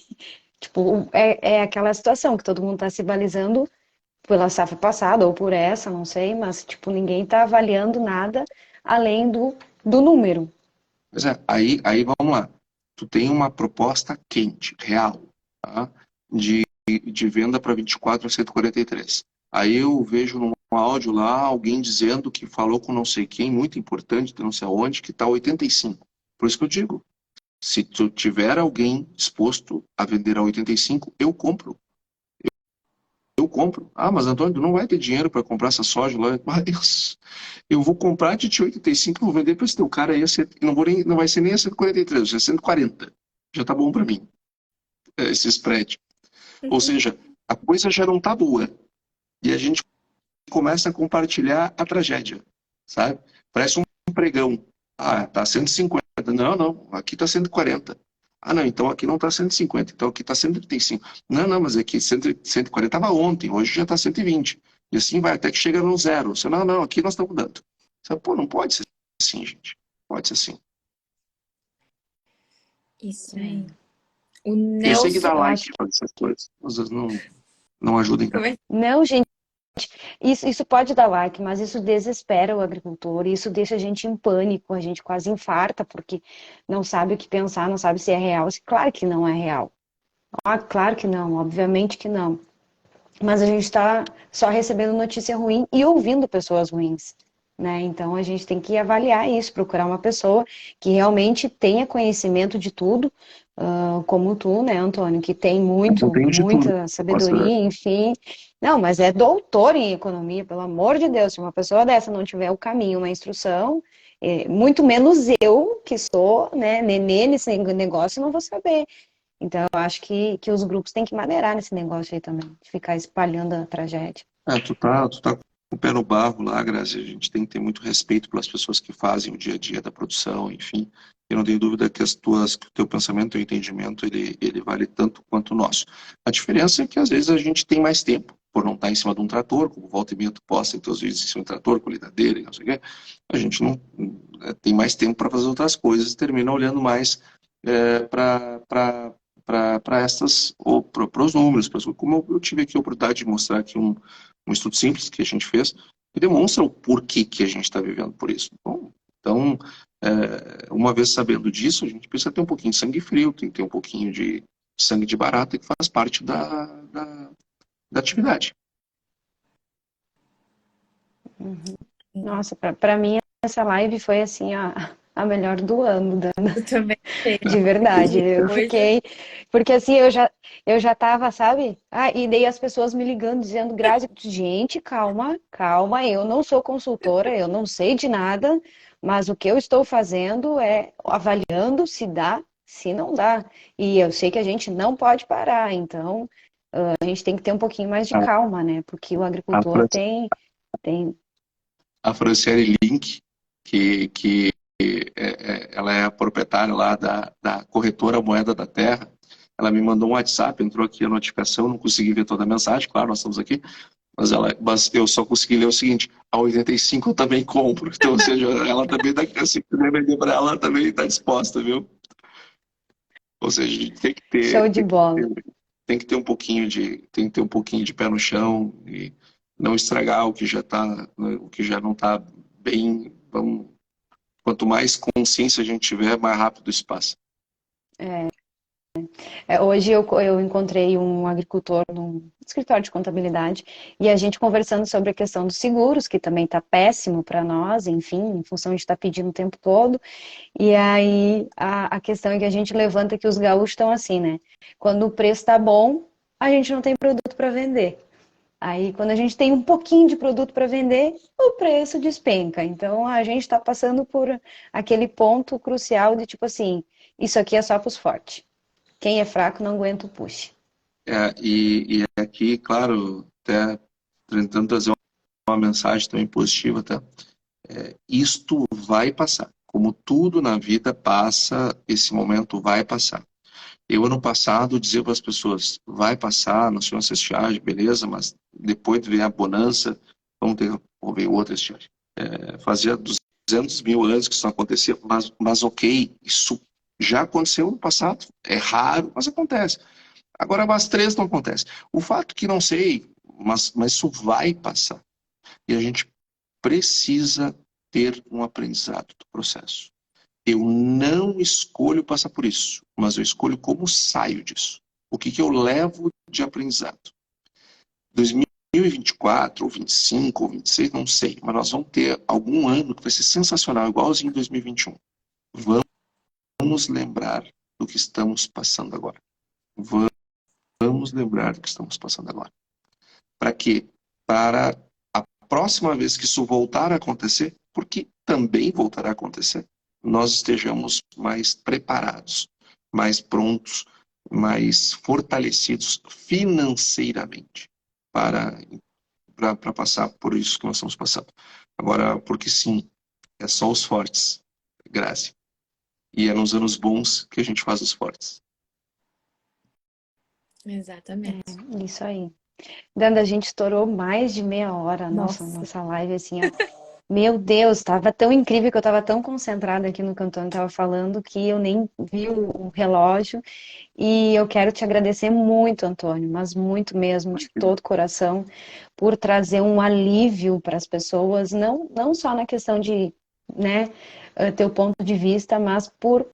Speaker 3: Tipo, é aquela situação que todo mundo está se balizando pela safra passada ou por essa, não sei, mas tipo, ninguém está avaliando nada além do número.
Speaker 2: Pois é, aí vamos lá. Tu tem uma proposta quente, real, tá? De venda para 24 a 143. Aí eu vejo num áudio lá alguém dizendo que falou com não sei quem, muito importante, de não sei aonde, que está 85. Por isso que eu digo, se tu tiver alguém disposto a vender a 85, eu compro. Eu compro. Ah, mas Antônio, tu não vai ter dinheiro para comprar essa soja lá. Mas eu vou comprar de 85 e vou vender para esse teu cara aí. Não vai ser nem a 143, vai ser 140. Já tá bom para mim, esse spread. Ou seja, a coisa já não tá boa. E a gente começa a compartilhar a tragédia, sabe? Parece um pregão. Ah, tá 150. Não, não, aqui tá 140. Ah, não, então aqui não tá 150, então aqui tá 135. Não, não, mas aqui 140 estava ontem, hoje já tá 120. E assim vai, até que chega no zero. Você, não, não, aqui nós estamos dando. Você, pô, não pode ser assim, gente. Pode ser assim.
Speaker 1: Isso aí. O
Speaker 2: Eu sei que
Speaker 1: Nelson.
Speaker 2: dá like para essas coisas, mas não ajudem.
Speaker 3: Não, gente, isso pode dar like, mas isso desespera o agricultor, isso deixa a gente em pânico, a gente quase infarta, porque não sabe o que pensar, não sabe se é real. Claro que não é real. Ah, claro que não, obviamente que não. Mas a gente está só recebendo notícia ruim e ouvindo pessoas ruins, né? Então a gente tem que avaliar isso, procurar uma pessoa que realmente tenha conhecimento de tudo, como tu, né, Antônio, que tem
Speaker 2: Eu tenho de tudo.
Speaker 3: muita sabedoria, enfim. Não, mas é doutor em economia, pelo amor de Deus. Se uma pessoa dessa não tiver o caminho, uma instrução, muito menos eu, que sou, né, nenê nesse negócio, não vou saber. Então, eu acho que os grupos têm que madeirar nesse negócio aí também, de ficar espalhando a tragédia.
Speaker 2: Tu tá com o pé no barro lá, Grazi. A gente tem que ter muito respeito pelas pessoas que fazem o dia a dia da produção, enfim. Eu não tenho dúvida que que o teu pensamento, teu entendimento, ele vale tanto quanto o nosso. A diferença é que às vezes a gente tem mais tempo, por não estar em cima de um trator, como volta e meia tu posta em teus vídeos em cima de um trator, colheitadeira e não sei o quê. A gente não tem mais tempo para fazer outras coisas e termina olhando mais para essas, ou para os números, como eu tive aqui a oportunidade de mostrar aqui um estudo simples que a gente fez, que demonstra o porquê que a gente está vivendo por isso. Bom, então, uma vez sabendo disso, a gente precisa ter um pouquinho de sangue frio, tem que ter um pouquinho de sangue de barata, que faz parte da atividade.
Speaker 3: Nossa, para mim essa live foi assim a melhor do ano,
Speaker 1: Eu também sei.
Speaker 3: de verdade. Eu
Speaker 1: Hoje,
Speaker 3: fiquei, porque assim eu já tava, sabe? E daí as pessoas me ligando dizendo, Grazi, gente, calma, calma, eu não sou consultora, eu não sei de nada, mas o que eu estou fazendo é avaliando se dá, se não dá. E eu sei que a gente não pode parar, então a gente tem que ter um pouquinho mais de
Speaker 2: A,
Speaker 3: calma, né? Porque o
Speaker 2: a,
Speaker 3: agricultor
Speaker 2: Fran-
Speaker 3: tem
Speaker 2: a Franciele Link, que ela é a proprietária lá da corretora Moeda da Terra, ela me mandou um WhatsApp, entrou aqui a notificação, não consegui ver toda a mensagem, claro, nós estamos aqui, mas eu só consegui ler o seguinte: a 85 eu também compro. Então, ou seja, ela também, se quiser vender para ela, também está disposta, viu? Ou seja, a gente tem que
Speaker 3: show
Speaker 2: ter,
Speaker 3: de bola.
Speaker 2: tem que ter um pouquinho de pé no chão e não estragar o que já não está bem. Quanto mais consciência a gente tiver, mais rápido isso passa.
Speaker 3: Hoje eu encontrei um agricultor num escritório de contabilidade e a gente conversando sobre a questão dos seguros, que também está péssimo para nós, enfim, em função de estar pedindo o tempo todo. E aí a questão é que a gente levanta que os gaúchos estão assim, né? Quando o preço está bom, a gente não tem produto para vender. Aí, quando a gente tem um pouquinho de produto para vender, o preço despenca. Então, a gente está passando por aquele ponto crucial de tipo assim, isso aqui é só para os fortes. Quem é fraco não aguenta o push.
Speaker 2: E aqui, claro, até tentando trazer uma mensagem também positiva, tá? Isto vai passar. Como tudo na vida passa, esse momento vai passar. Eu, ano passado, dizia para as pessoas, vai passar, nós tivemos essa estiagem, beleza, mas depois vem a bonança, vamos ver outra estiagem. Fazia 200 mil anos que isso não acontecia, mas ok, isso já aconteceu no passado, é raro, mas acontece. Agora, as três não acontece. O fato que não sei, mas isso vai passar. E a gente precisa ter um aprendizado do processo. Eu não escolho passar por isso, mas eu escolho como saio disso. O que eu levo de aprendizado. 2024, ou 25, ou 26, não sei, mas nós vamos ter algum ano que vai ser sensacional, igualzinho em 2021. Vamos lembrar do que estamos passando agora. Vamos lembrar do que estamos passando agora. Para quê? Para a próxima vez que isso voltar a acontecer, porque também voltará a acontecer, nós estejamos mais preparados, mais prontos, mais fortalecidos financeiramente para passar por isso que nós estamos passando. Agora, porque sim, é só os fortes, Grazi. E é nos anos bons que a gente faz os fortes.
Speaker 1: Exatamente.
Speaker 3: Isso aí. Danda, a gente estourou mais de meia hora a
Speaker 1: Nossa.
Speaker 3: nossa live, assim, ó. Meu Deus, estava tão incrível que eu estava tão concentrada aqui no que o Antônio estava falando que eu nem vi o relógio. E eu quero te agradecer muito, Antônio, mas muito mesmo, de todo o coração, por trazer um alívio para as pessoas, não só na questão de, né, ter o ponto de vista, mas por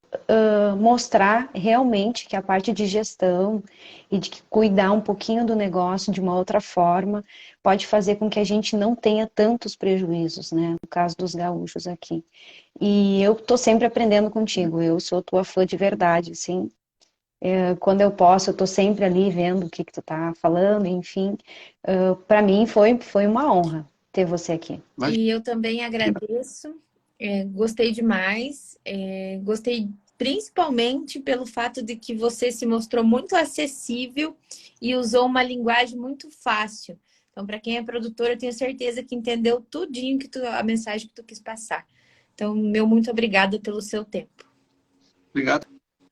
Speaker 3: mostrar realmente que a parte de gestão e de que cuidar um pouquinho do negócio de uma outra forma pode fazer com que a gente não tenha tantos prejuízos, né? No caso dos gaúchos aqui. E eu tô sempre aprendendo contigo, eu sou tua fã de verdade, assim. Quando eu posso, eu tô sempre ali vendo o que tu tá falando, enfim. Para mim foi uma honra ter você aqui.
Speaker 1: E eu também agradeço, gostei demais, gostei principalmente pelo fato de que você se mostrou muito acessível e usou uma linguagem muito fácil. Então, para quem é produtor, eu tenho certeza que entendeu tudinho a mensagem que tu quis passar. Então, meu muito obrigada pelo seu tempo.
Speaker 2: Obrigado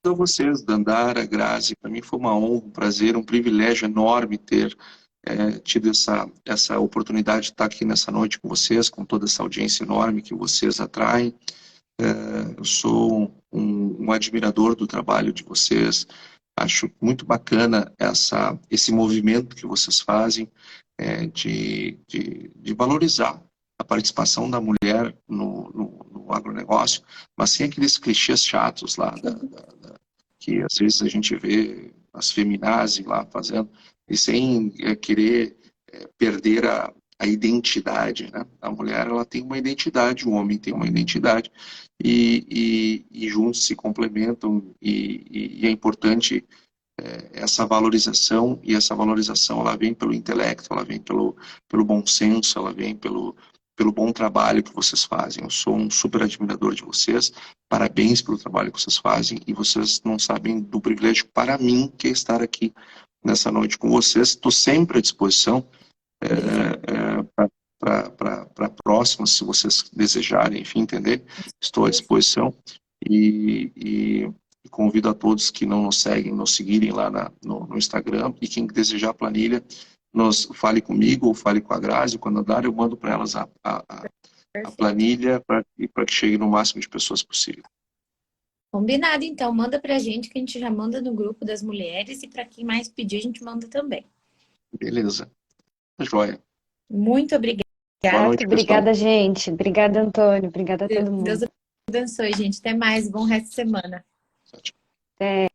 Speaker 2: a vocês, Dandara, Grazi. Para mim foi uma honra, um prazer, um privilégio enorme ter tido essa oportunidade de estar aqui nessa noite com vocês, com toda essa audiência enorme que vocês atraem. Eu sou um admirador do trabalho de vocês. Acho muito bacana esse movimento que vocês fazem de valorizar a participação da mulher no agronegócio, mas sem aqueles clichês chatos lá, que às vezes a gente vê as feminazes lá fazendo, e sem querer perder a identidade, né? A mulher, ela tem uma identidade, o homem tem uma identidade, e juntos se complementam, e é importante essa valorização, e essa valorização ela vem pelo intelecto, ela vem pelo bom senso, ela vem pelo bom trabalho que vocês fazem. Eu sou um super admirador de vocês, parabéns pelo trabalho que vocês fazem, e vocês não sabem do privilégio para mim que é estar aqui nessa noite com vocês. Estou sempre à disposição para próximas, se vocês desejarem, enfim, entender, estou à disposição, e convido a todos que não nos seguem, nos seguirem lá no Instagram, e quem desejar a planilha, fale comigo ou fale com a Grazi, quando andar eu mando para elas a planilha para que chegue no máximo de pessoas possível.
Speaker 1: Combinado, então. Manda pra gente, que a gente já manda no grupo das mulheres, e para quem mais pedir, a gente manda também.
Speaker 2: Beleza. Joia.
Speaker 1: Muito obrigada.
Speaker 2: Boa noite,
Speaker 3: Obrigada, gente. Obrigada, Antônio. Obrigada a todo mundo.
Speaker 1: Deus abençoe, gente. Até mais. Bom resto de semana.
Speaker 2: Tchau, tchau.
Speaker 3: Até.